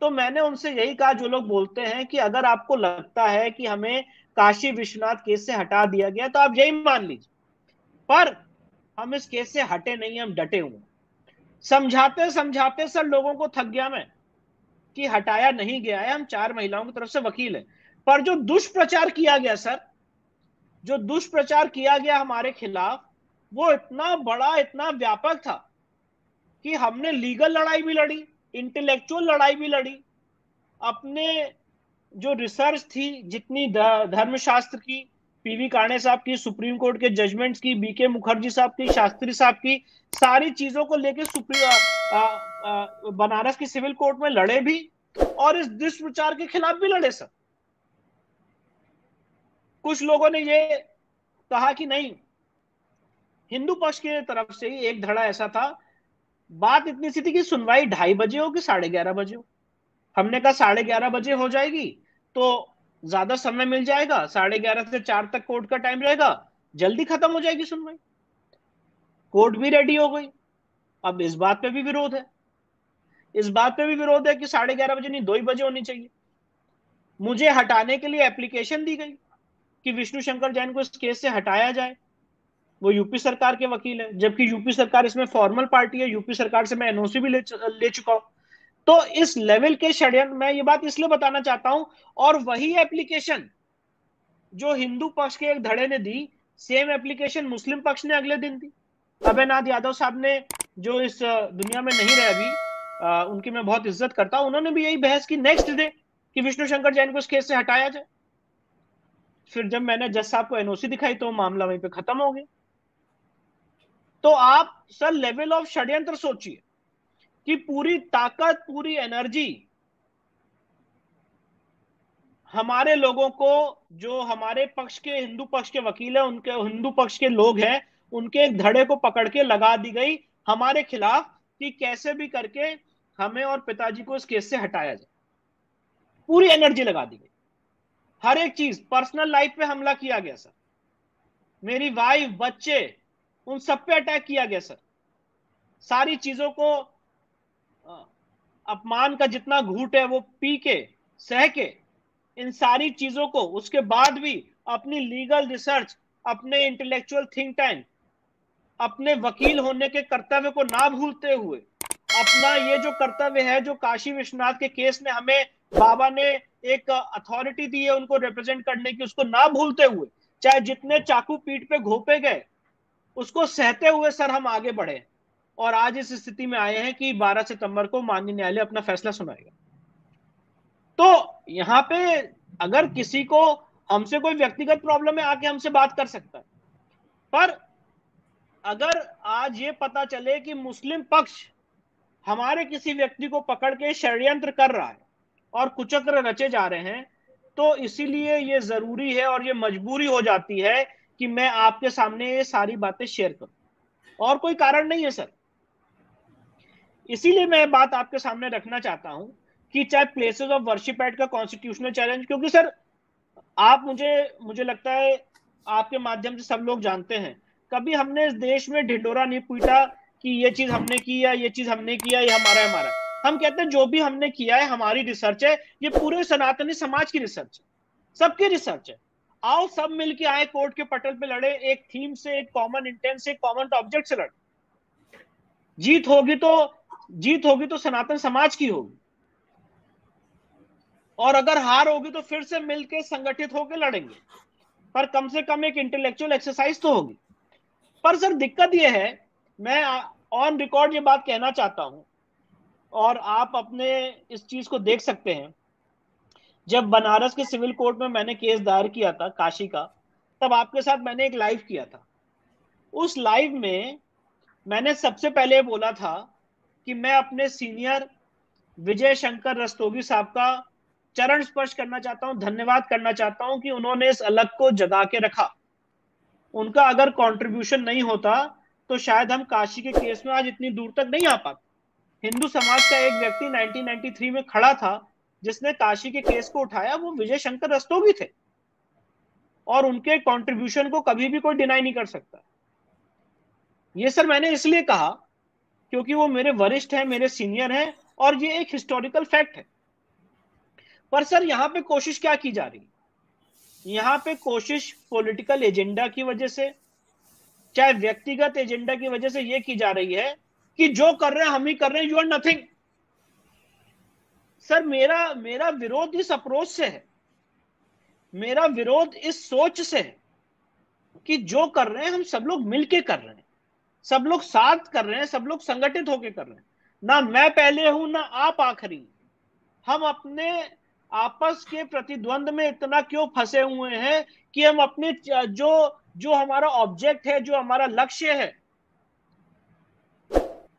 तो मैंने उनसे यही कहा, जो लोग बोलते हैं कि अगर आपको लगता है कि हमें काशी विश्वनाथ केस से हटा दिया गया तो आप यही मान लीजिए, पर हम इस केस से हटे नहीं, हम डटे हुए। समझाते समझाते सर लोगों को थक गया मैं कि हटाया नहीं गया है, हम 4 महिलाओं की तरफ से वकील हैं। पर जो दुष्प्रचार किया गया सर, जो दुष्प्रचार किया गया हमारे खिलाफ, वो इतना बड़ा, इतना व्यापक था कि हमने लीगल लड़ाई भी लड़ी, इंटेलेक्चुअल लड़ाई भी लड़ी, अपने जो रिसर्च थी जितनी धर्मशास्त्र की, पीवी काणे साहब की, सुप्रीम कोर्ट के जजमेंट्स की, बीके मुखर्जी साहब की, शास्त्री साहब की, सारी चीजों को लेकर बनारस की सिविल कोर्ट में लड़े भी, और इस दुष्प्रचार के खिलाफ भी लड़े सर। कुछ लोगों ने ये कहा कि नहीं, हिंदू पक्ष की तरफ से ही एक धड़ा ऐसा था, बात इतनी सी थी कि सुनवाई 2:30 बजे हो कि 11:30 बजे हो। हमने कहा 11:30 बजे हो जाएगी तो ज्यादा समय मिल जाएगा, 11:30 से 4 तक कोर्ट का टाइम रहेगा, जल्दी खत्म हो जाएगी सुनवाई। कोर्ट भी रेडी हो गई। अब इस बात पे भी विरोध है, इस बात पे भी विरोध है कि 11:30 बजे नहीं, 2 ही बजे होनी चाहिए। मुझे हटाने के लिए एप्लीकेशन दी गई कि विष्णु शंकर जैन को इस केस से हटाया जाए। वो यूपी सरकार के वकील है, जबकि यूपी सरकार इसमें फॉर्मल पार्टी है, यूपी सरकार से मैं एनओसी भी ले चुका हूं। तो इस लेवल के षड्यंत्र, मैं ये बात इसलिए बताना चाहता हूं, और वही एप्लीकेशन जो हिंदू पक्ष के एक धड़े ने दी, सेम एप्लीकेशन मुस्लिम पक्ष ने अगले दिन दी। अभयनाथ यादव साहब ने, जो इस दुनिया में नहीं रहे अभी, उनकी मैं बहुत इज्जत करता हूं, उन्होंने भी यही बहस की नेक्स्ट डे कि विष्णु शंकर जैन को इस केस से हटाया जाए। फिर जब मैंने जज साहब को एनओसी दिखाई तो मामला वहीं पे खत्म हो गया। तो आप सर लेवल ऑफ षड्यंत्र सोचिए कि पूरी ताकत, पूरी एनर्जी हमारे लोगों को, जो हमारे पक्ष के, हिंदू पक्ष के वकील है, उनके हिंदू पक्ष के लोग हैं, उनके एक धड़े को पकड़ के लगा दी गई हमारे खिलाफ कि कैसे भी करके हमें और पिताजी को इस केस से हटाया जाए। पूरी एनर्जी लगा दी गई, हर एक चीज, पर्सनल लाइफ पे हमला किया गया सर, मेरी वाइफ, बच्चे, उन सब पे अटैक किया गया सर। सारी चीजों को, अपमान का जितना घूंट है वो पी के, सह के, इन सारी चीजों को, उसके बाद भी अपनी लीगल रिसर्च, अपने इंटेलेक्चुअल थिंक टैंक, अपने वकील होने के कर्तव्य को ना भूलते हुए, अपना ये जो कर्तव्य है, जो काशी विश्वनाथ के केस ने हमें, बाबा ने एक अथॉरिटी दी है उनको रिप्रेजेंट करने की, उसको ना भूलते हुए, चाहे जितने चाकू पीठ पे घोपे गए, उसको सहते हुए सर हम आगे बढ़े, और आज इस स्थिति में आए हैं कि 12 सितंबर को माननीय न्यायालय अपना फैसला सुनाएगा। तो यहां पे अगर किसी को हमसे कोई व्यक्तिगत प्रॉब्लम है, आके हमसे बात कर सकता है, पर अगर आज ये पता चले कि मुस्लिम पक्ष हमारे किसी व्यक्ति को पकड़ के षड्यंत्र कर रहा है और कुचक्र रचे जा रहे हैं, तो इसीलिए ये जरूरी है और ये मजबूरी हो जाती है कि मैं आपके सामने ये सारी बातें शेयर करूं, और कोई कारण नहीं है सर। इसीलिए मैं बात आपके सामने रखना चाहता हूं कि चाहे प्लेसेस ऑफ वर्शिप एक्ट का कॉन्स्टिट्यूशनल चैलेंज, क्योंकि सर आप, मुझे लगता है आपके माध्यम से सब लोग जानते हैं, कभी हमने इस देश में ढिंडोरा नहीं पीटा कि ये चीज हमने की या ये चीज हमने किया, ये हमारा। हम कहते हैं जो भी हमने किया है हमारी रिसर्च है, ये पूरे सनातनी समाज की रिसर्च है, सबकी रिसर्च है। आओ सब मिलके आए, कोर्ट के पटल पे लड़े, एक थीम से, एक कॉमन इंटेंट से, एक कॉमन ऑब्जेक्ट से लड़े। जीत होगी तो सनातन समाज की होगी, और अगर हार होगी तो फिर से मिलके संगठित होकर लड़ेंगे, पर कम से कम एक इंटेलेक्चुअल एक्सरसाइज तो होगी। पर सर दिक्कत यह है, मैं ऑन रिकॉर्ड ये बात कहना चाहता हूं, और आप अपने इस चीज को देख सकते हैं, जब बनारस के सिविल कोर्ट में मैंने केस दायर किया था काशी का, तब आपके साथ मैंने एक लाइव किया था। उस लाइव में मैंने सबसे पहले बोला था कि मैं अपने सीनियर विजय शंकर रस्तोगी साहब का चरण स्पर्श करना चाहता हूं, धन्यवाद करना चाहता हूं कि उन्होंने इस अलग को जगा के रखा। उनका अगर कंट्रीब्यूशन नहीं होता तो शायद हम काशी के केस में आज इतनी दूर तक नहीं आ पाते। हिंदू समाज का एक व्यक्ति 1993 में खड़ा था जिसने काशी के केस को उठाया, वो विजय शंकर रस्तोगी थे, और उनके कंट्रीब्यूशन को कभी भी कोई डिनाई नहीं कर सकता। ये सर मैंने इसलिए कहा क्योंकि वो मेरे वरिष्ठ हैं, मेरे सीनियर हैं, और ये एक हिस्टोरिकल फैक्ट है। पर सर यहां पे कोशिश क्या की जा रही है? यहां पे कोशिश पॉलिटिकल एजेंडा की वजह से, चाहे व्यक्तिगत एजेंडा की वजह से ये की जा रही है कि जो कर रहे हैं हम ही कर रहे हैं, यू आर नथिंग। सर मेरा विरोध इस अप्रोच से है, मेरा विरोध इस सोच से है कि जो कर रहे हैं हम सब लोग मिलके कर रहे हैं, सब लोग साथ कर रहे हैं, सब लोग संगठित होकर कर रहे हैं। ना मैं पहले हूं ना आप आखिरी। हम अपने आपस के प्रतिद्वंद में इतना क्यों फंसे हुए हैं कि हम अपने जो हमारा ऑब्जेक्ट है, जो हमारा लक्ष्य है,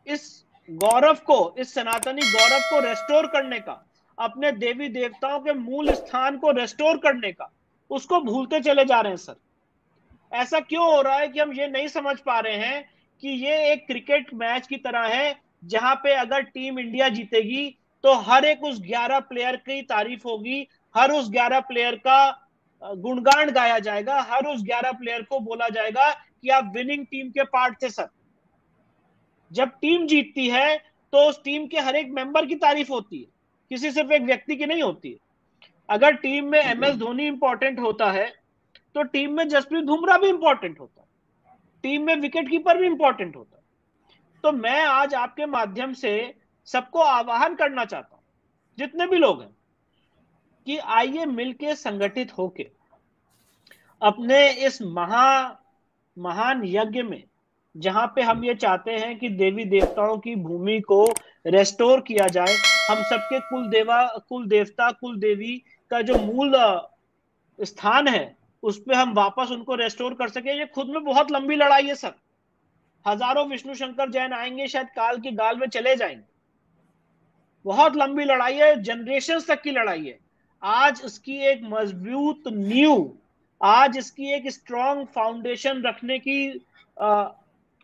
इस गौरव को, इस सनातनी गौरव को रेस्टोर करने का, अपने देवी देवताओं के मूल स्थान को रेस्टोर करने का, उसको भूलते चले जा रहे हैं। सर ऐसा क्यों हो रहा है कि हम ये नहीं समझ पा रहे हैं कि ये एक क्रिकेट मैच की तरह है, जहां पे अगर टीम इंडिया जीतेगी तो हर एक उस 11 प्लेयर की तारीफ होगी, हर उस 11 प्लेयर का गुणगान गाया जाएगा, हर उस 11 प्लेयर को बोला जाएगा कि आप विनिंग टीम के पार्ट थे। सर जब टीम जीतती है तो उस टीम के हर एक मेंबर की तारीफ होती है, किसी सिर्फ एक व्यक्ति की नहीं होती है। अगर टीम में MS धोनी इंपॉर्टेंट होता है तो टीम में जसप्रीत बुमराह भी इंपॉर्टेंट होता है, टीम में विकेट कीपर भी इंपॉर्टेंट होता है। तो मैं आज आपके माध्यम से सबको आह्वान करना चाहता हूं, जितने भी लोग हैं, कि आइए मिलके संगठित होके अपने इस महान यज्ञ में, जहां पे हम ये चाहते हैं कि देवी देवताओं की भूमि को रेस्टोर किया जाए, हम सबके कुल देवता कुल देवी का जो मूल स्थान है उस पे हम वापस उनको रेस्टोर कर सके। ये खुद में बहुत लंबी लड़ाई है सर। हजारों विष्णु शंकर जैन आएंगे, शायद काल की गाल में चले जाएंगे। बहुत लंबी लड़ाई है, जनरेशन तक की लड़ाई है। आज इसकी एक मजबूत नींव, आज इसकी एक स्ट्रॉन्ग फाउंडेशन रखने की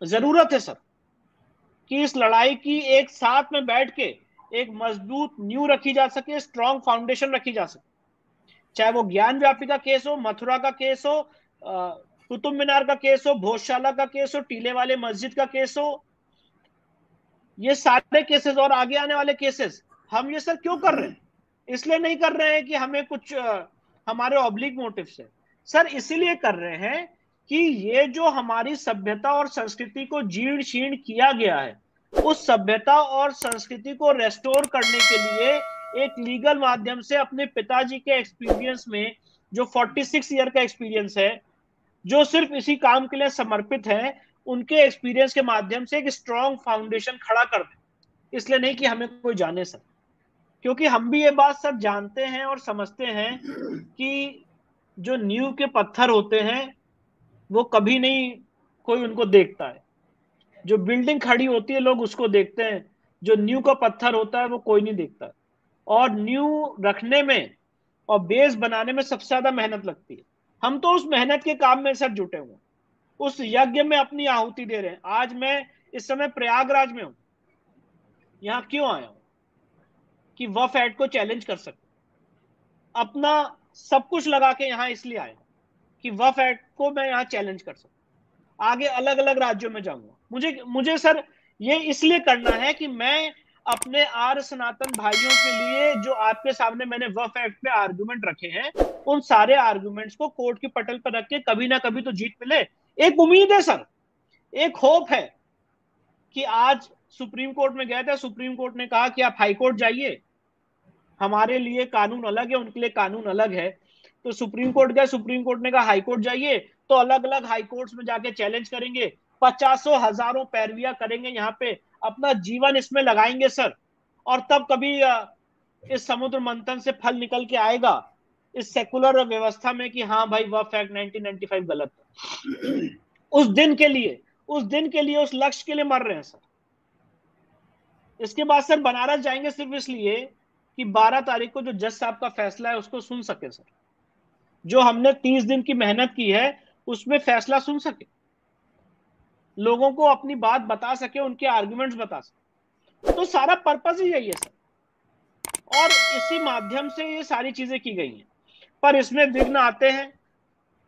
जरूरत है सर, कि इस लड़ाई की एक साथ में बैठ के एक मजबूत नींव रखी जा सके, स्ट्रॉन्ग फाउंडेशन रखी जा सके। चाहे वो ज्ञान व्यापी का केस हो, मथुरा का केस हो, कुतुब मीनार का केस हो, भोजशाला का केस हो, टीले वाले मस्जिद का केस हो, ये सारे केसेस और आगे आने वाले केसेस, हम ये सर क्यों कर रहे हैं? इसलिए नहीं कर रहे हैं कि हमें कुछ हमारे ऑब्लिक मोटिव से, सर इसीलिए कर रहे हैं कि ये जो हमारी सभ्यता और संस्कृति को जीर्ण शीर्ण किया गया है, उस सभ्यता और संस्कृति को रेस्टोर करने के लिए एक लीगल माध्यम से अपने पिताजी के एक्सपीरियंस में, जो 46 ईयर का एक्सपीरियंस है, जो सिर्फ इसी काम के लिए समर्पित है, उनके एक्सपीरियंस के माध्यम से एक स्ट्रॉन्ग फाउंडेशन खड़ा कर दें। इसलिए नहीं कि हमें कोई जाने सर, क्योंकि हम भी ये बात सब जानते हैं और समझते हैं कि जो नींव के पत्थर होते हैं वो कभी नहीं कोई उनको देखता है। जो बिल्डिंग खड़ी होती है लोग उसको देखते हैं, जो नींव का पत्थर होता है वो कोई नहीं देखता है। और नींव रखने में और बेस बनाने में सबसे ज्यादा मेहनत लगती है। हम तो उस मेहनत के काम में सर जुटे हुए, उस यज्ञ में अपनी आहुति दे रहे हैं। आज मैं इस समय प्रयागराज में हूं। यहां क्यों आया हूं? कि वफ एड को चैलेंज कर सकते, अपना सब कुछ लगा के यहां इसलिए आया कि वफ एड को मैं यहां चैलेंज कर सकूं। आगे अलग अलग राज्यों में जाऊंगा। मुझे सर ये इसलिए करना है कि मैं अपने आर्य सनातन भाइयों के लिए जो आपके सामने मैंने वक्फ एक्ट पे आर्गुमेंट रखे हैं, उन सारे आर्गुमेंट्स को कोर्ट की पटल पर रख के कभी ना कभी तो जीत मिले। एक उम्मीद है सर, एक होप है कि आज सुप्रीम कोर्ट में गए थे, सुप्रीम कोर्ट ने कहा कि आप हाई कोर्ट जाइए, हमारे लिए कानून अलग है, उनके लिए कानून अलग है। तो सुप्रीम कोर्ट गए, सुप्रीम कोर्ट ने कहा हाई कोर्ट जाइए, तो अलग अलग हाई कोर्ट्स में जाके चैलेंज करेंगे, 50 हजारों पैरवियां करेंगे, यहाँ पे अपना जीवन इसमें लगाएंगे सर, और तब कभी इस समुद्र मंथन से फल निकल के आएगा इस सेकुलर व्यवस्था में कि हाँ भाई वक्फ एक्ट 1995 गलत है। उस दिन के लिए उस लक्ष्य के लिए मर रहे हैं सर। इसके बाद सर बनारस जाएंगे सिर्फ इसलिए कि 12 तारीख को जो जज साहब का फैसला है उसको सुन सके सर, जो हमने 30 दिन की मेहनत की है उसमें फैसला सुन सके, लोगों को अपनी बात बता सके, उनके आर्गुमेंट्स बता सके। तो सारा पर्पस ही यही है सर, और इसी माध्यम से ये सारी चीजें की गई हैं। पर इसमें विघ्न आते हैं,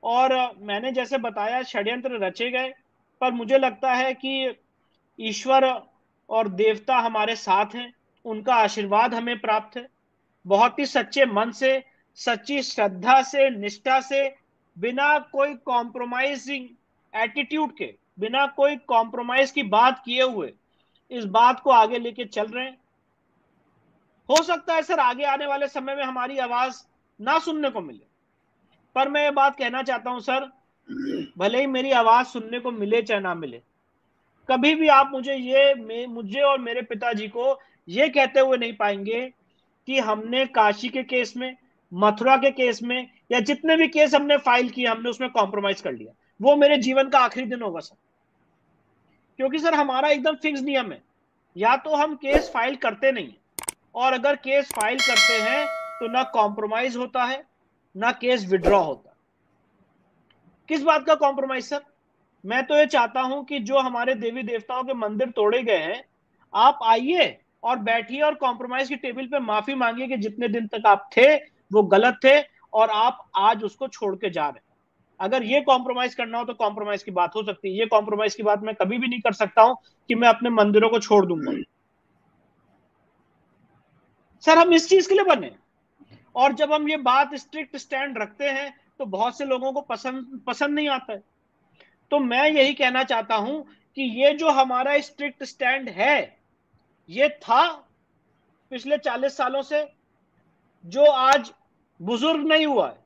और मैंने जैसे बताया षड्यंत्र रचे गए, पर मुझे लगता है कि ईश्वर और देवता हमारे साथ हैं, उनका आशीर्वाद हमें प्राप्त है। बहुत ही सच्चे मन से, सच्ची श्रद्धा से, निष्ठा से, बिना कोई कॉम्प्रोमाइजिंग एटीट्यूड के, बिना कोई कॉम्प्रोमाइज की बात किए हुए इस बात को आगे लेके चल रहे हैं। हो सकता है सर आगे आने वाले समय में हमारी आवाज ना सुनने को मिले, पर मैं ये बात कहना चाहता हूं सर, भले ही मेरी आवाज सुनने को मिले चाहे ना मिले, कभी भी आप मुझे और मेरे पिताजी को ये कहते हुए नहीं पाएंगे कि हमने काशी के केस में, मथुरा के केस में, या जितने भी केस हमने फाइल किए हमने उसमें कॉम्प्रोमाइज कर लिया। वो मेरे जीवन का आखिरी दिन होगा सर, क्योंकि सर हमारा एकदम फिक्स नियम है, या तो हम केस फाइल करते नहीं, और अगर केस फाइल करते हैं तो ना कॉम्प्रोमाइज होता है ना केस विड्रॉ होता। किस बात का कॉम्प्रोमाइज सर? मैं तो ये चाहता हूं कि जो हमारे देवी देवताओं के मंदिर तोड़े गए हैं, आप आइए और बैठिए और कॉम्प्रोमाइज की टेबल पे माफी मांगिए कि जितने दिन तक आप थे वो गलत थे और आप आज उसको छोड़ के जा रहे हैं। अगर ये कॉम्प्रोमाइज करना हो तो कॉम्प्रोमाइज की बात हो सकती है। ये कॉम्प्रोमाइज की बात मैं कभी भी नहीं कर सकता हूं कि मैं अपने मंदिरों को छोड़ दूंगा। सर हम इस चीज के लिए बने, और जब हम ये बात स्ट्रिक्ट स्टैंड रखते हैं तो बहुत से लोगों को पसंद नहीं आता है। तो मैं यही कहना चाहता हूं कि ये जो हमारा स्ट्रिक्ट स्टैंड है, ये था पिछले 40 सालों से, जो आज बुजुर्ग नहीं हुआ है,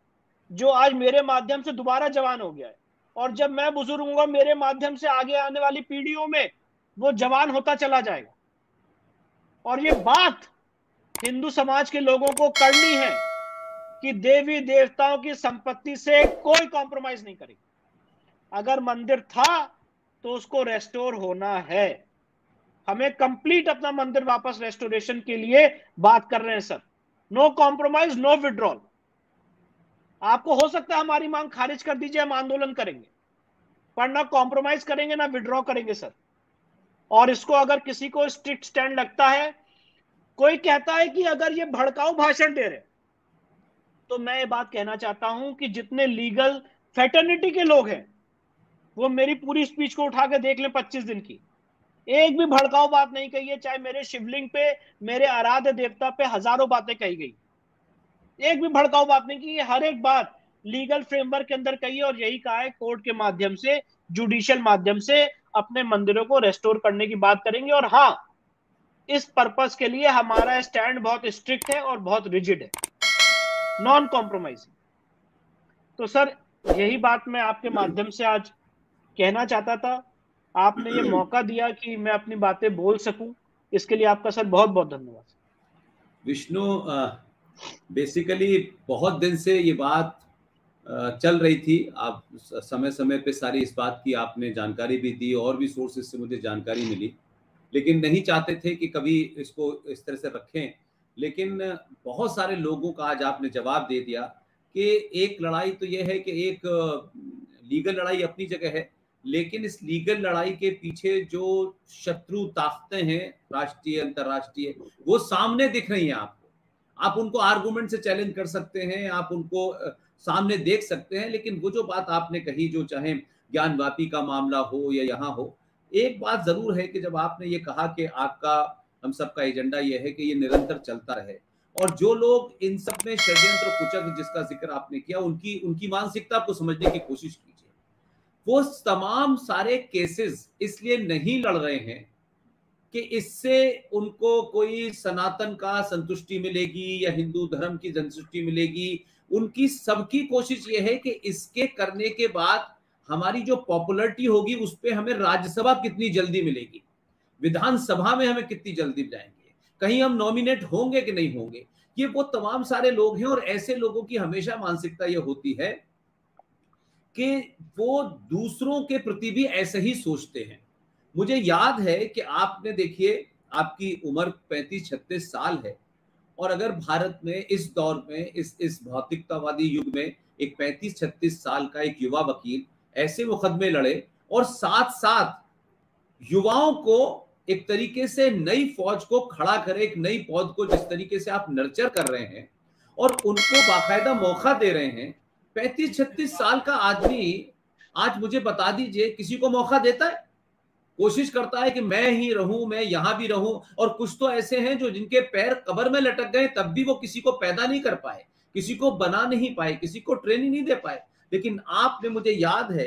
जो आज मेरे माध्यम से दोबारा जवान हो गया है, और जब मैं बुजुर्ग हूंगा मेरे माध्यम से आगे आने वाली पीढ़ियों में वो जवान होता चला जाएगा। और ये बात हिंदू समाज के लोगों को करनी है कि देवी देवताओं की संपत्ति से कोई कॉम्प्रोमाइज नहीं करेगी। अगर मंदिर था तो उसको रेस्टोर होना है। हमें कंप्लीट अपना मंदिर वापस रेस्टोरेशन के लिए बात कर रहे हैं sir. No compromise, no withdrawal. आपको हो सकता है हमारी मांग खारिज कर दीजिए, हम आंदोलन करेंगे, पर ना कॉम्प्रोमाइज करेंगे ना विड्रॉ करेंगे सर। और इसको अगर किसी को स्ट्रिक्ट स्टैंड लगता है, कोई कहता है कि अगर ये भड़काऊ भाषण दे रहे, तो मैं ये बात कहना चाहता हूं कि जितने लीगल फैटर्निटी के लोग हैं वो मेरी पूरी स्पीच को उठा के देख लें 25 दिन की, एक भी भड़काऊ बात नहीं कही है। चाहे मेरे शिवलिंग पे, मेरे आराध्य देवता पे हजारों बातें कही गई, एक भी भड़काऊ बात नहीं की। हर एक बात लीगल फ्रेमवर्क के अंदर कही है, और यही कहा है कोर्ट के माध्यम से, जुडिशियल माध्यम से अपने मंदिरों को रेस्टोर करने की बात करेंगे। और हाँ, इस पर्पस के लिए हमारा स्टैंड बहुत स्ट्रिक्ट है और बहुत रिजिड है, नॉन कॉम्प्रोमाइजिंग। तो सर यही बात मैं आपके माध्यम से आज कहना चाहता था। आपने ये मौका दिया कि मैं अपनी बातें बोल सकूं, इसके लिए आपका सर बहुत बहुत धन्यवाद। विष्णु, बेसिकली बहुत दिन से ये बात चल रही थी, आप समय समय पे सारी इस बात की आपने जानकारी भी दी और भी सोर्सेज से मुझे जानकारी मिली, लेकिन नहीं चाहते थे कि कभी इसको इस तरह से रखें। लेकिन बहुत सारे लोगों का आज आपने जवाब दे दिया कि एक लड़ाई तो ये है कि एक लीगल लड़ाई अपनी जगह है, लेकिन इस लीगल लड़ाई के पीछे जो शत्रु ताकतें हैं, राष्ट्रीय अंतर्राष्ट्रीय, वो सामने दिख रही हैं आपको। आप उनको आर्गुमेंट से चैलेंज कर सकते हैं, आप उनको सामने देख सकते हैं, लेकिन वो जो बात आपने कही, जो चाहे ज्ञानवापी का मामला हो या यहाँ हो, एक बात जरूर है कि जब आपने ये कहा कि आपका हम सबका एजेंडा ये है कि ये निरंतर चलता रहे। और जो लोग इन सब में षड्यंत्र कुचक जिसका जिक्र आपने किया, उनकी मानसिकता को समझने की कोशिश कीजिए। वो तमाम सारे केसेस इसलिए नहीं लड़ रहे हैं कि इससे उनको कोई सनातन का संतुष्टि मिलेगी या हिंदू धर्म की संतुष्टि मिलेगी। उनकी सबकी कोशिश ये है कि इसके करने के बाद हमारी जो पॉपुलैरिटी होगी उस पर हमें राज्यसभा कितनी जल्दी मिलेगी, विधानसभा में हमें कितनी जल्दी जाएंगे, कहीं हम नॉमिनेट होंगे कि नहीं होंगे। ये वो तमाम सारे लोग हैं और ऐसे लोगों की हमेशा मानसिकता ये होती है कि वो दूसरों के प्रति भी ऐसे ही सोचते हैं। मुझे याद है कि आपने देखिए, आपकी उम्र 35-36 साल है और अगर भारत में इस दौर में इस भौतिकतावादी युग में एक 35-36 साल का एक युवा वकील ऐसे मुकदमे लड़े और साथ साथ युवाओं को एक तरीके से नई फौज को खड़ा करे, एक नई फौज को जिस तरीके से आप नर्चर कर रहे हैं और उनको बाकायदा मौका दे रहे हैं। 35-36 साल का आदमी आज मुझे बता दीजिए किसी को मौका देता है? कोशिश करता है कि मैं ही रहूं, मैं यहां भी रहूं। और कुछ तो ऐसे हैं जो जिनके पैर कब्र में लटक गए तब भी वो किसी को पैदा नहीं कर पाए, किसी को बना नहीं पाए, किसी को ट्रेनिंग नहीं दे पाए। लेकिन आपने, मुझे याद है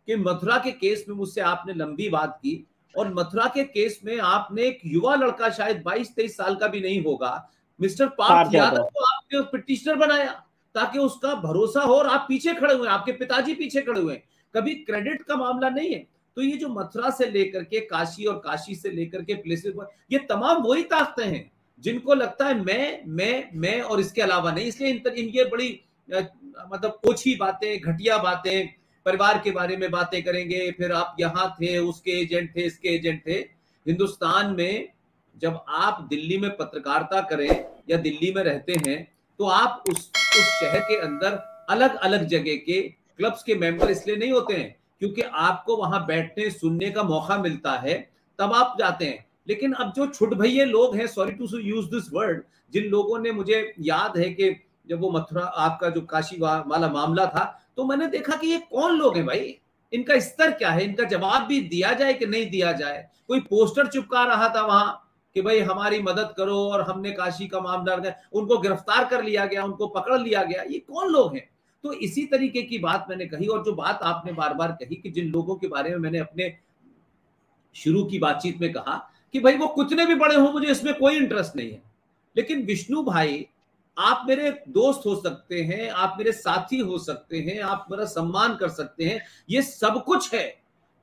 कि मथुरा के केस में मुझसे आपने लंबी बात की और मथुरा के केस में आपने एक युवा लड़का, शायद 22-23 साल का भी नहीं होगा, मिस्टर पार्थ यादव को आपने पिटिशनर बनाया ताकि उसका भरोसा हो और आप पीछे खड़े हुए, आपके पिताजी पीछे खड़े हुए। कभी क्रेडिट का मामला नहीं है। तो ये जो मथुरा से लेकर के काशी और काशी से लेकर के प्लेसेस पर, ये तमाम वही ताकतें हैं जिनको लगता है मैं और इसके अलावा नहीं। इसलिए इनके बड़ी मतलब ओछी बातें, घटिया बातें, परिवार के बारे में बातें करेंगे, फिर आप यहाँ थे, उसके एजेंट थे, इसके एजेंट थे। हिंदुस्तान में जब आप दिल्ली में पत्रकारिता करें या दिल्ली में रहते हैं तो आप उस शहर के अंदर अलग अलग जगह के क्लब्स के मेंबर इसलिए नहीं होते हैं क्योंकि आपको वहां बैठने सुनने का मौका मिलता है, तब आप जाते हैं। लेकिन अब जो छुट भैये लोग हैं, sorry to use this word, जिन लोगों ने, मुझे याद है कि जब वो मथुरा आपका जो काशी वाला मामला था तो मैंने देखा कि ये कौन लोग हैं भाई, इनका स्तर क्या है, इनका जवाब भी दिया जाए कि नहीं दिया जाए। कोई पोस्टर चिपका रहा था वहां कि भाई हमारी मदद करो और हमने काशी का मामला, उनको गिरफ्तार कर लिया गया, उनको पकड़ लिया गया। ये कौन लोग हैं? तो इसी तरीके की बात मैंने कही। और जो बात आपने बार बार कही कि जिन लोगों के बारे में मैंने अपने शुरू की बातचीत में कहा कि भाई वो कितने भी बड़े हों, मुझे इसमें कोई इंटरेस्ट नहीं है। लेकिन विष्णु भाई, आप मेरे दोस्त हो सकते हैं, आप मेरे साथी हो सकते हैं, आप मेरा सम्मान कर सकते हैं, ये सब कुछ है।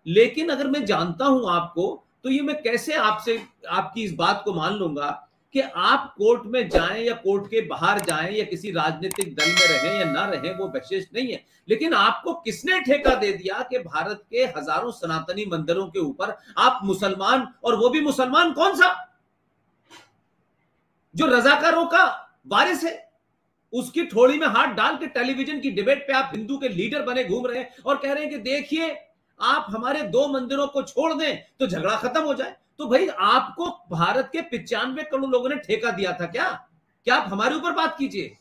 लेकिन अगर मैं जानता हूं आपको तो ये मैं कैसे आपसे आपकी इस बात को मान लूंगा कि आप कोर्ट में जाएं या कोर्ट के बाहर जाएं या किसी राजनीतिक दल में रहें या ना रहें, वो विशेष नहीं है। लेकिन आपको किसने ठेका दे दिया कि भारत के हजारों सनातनी मंदिरों के ऊपर आप मुसलमान, और वो भी मुसलमान कौन सा, जो रजाकारों का वारिस है, उसकी थोड़ी में हाथ डाल के टेलीविजन की डिबेट पे आप हिंदू के लीडर बने घूम रहे हैं और कह रहे हैं कि देखिए आप हमारे 2 मंदिरों को छोड़ दें तो झगड़ा खत्म हो जाए। तो भाई आपको भारत के 95 करोड़ लोगों ने ठेका दिया था क्या? क्या आप हमारे ऊपर बात कीजिए।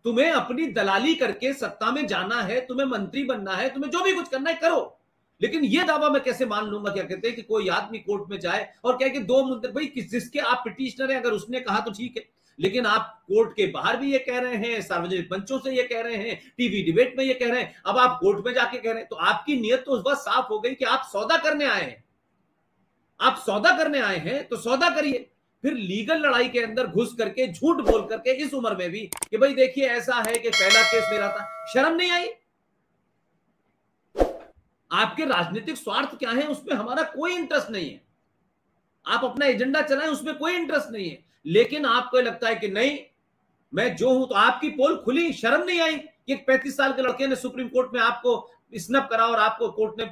तुम्हें अपनी दलाली करके सत्ता में जाना है, तुम्हें मंत्री बनना है, तुम्हें जो भी कुछ करना है करो। लेकिन यह दावा मैं कैसे मान लूंगा, क्या कहते हैं कि कोई आदमी कोर्ट में जाए और कहे कि 2 मंदिर, भाई जिसके आप पिटिशनर हैं, अगर उसने कहा तो ठीक है। लेकिन आप कोर्ट के बाहर भी ये कह रहे हैं, सार्वजनिक मंचों से ये कह रहे हैं, टीवी डिबेट में ये कह रहे हैं, अब आप कोर्ट में जाके कह रहे हैं। तो आपकी नीयत तो उस बात साफ हो गई कि आप सौदा करने आए हैं। आप सौदा करने आए हैं तो सौदा करिए। फिर लीगल लड़ाई के अंदर घुस करके झूठ बोल करके इस उम्र में भी कि भाई देखिए ऐसा है कि पहला केस मेरा था। शर्म नहीं आई? आपके राजनीतिक स्वार्थ क्या है उसमें हमारा कोई इंटरेस्ट नहीं है। आप अपना एजेंडा चलाएं, उसमें कोई इंटरेस्ट नहीं है। लेकिन आपको लगता है कि नहीं मैं जो हूं, तो आपकी पोल खुली। शर्म नहीं आई कि 35 साल के लड़के ने सुप्रीम कोर्ट में आपको स्नैप करा और आपको कोर्ट ने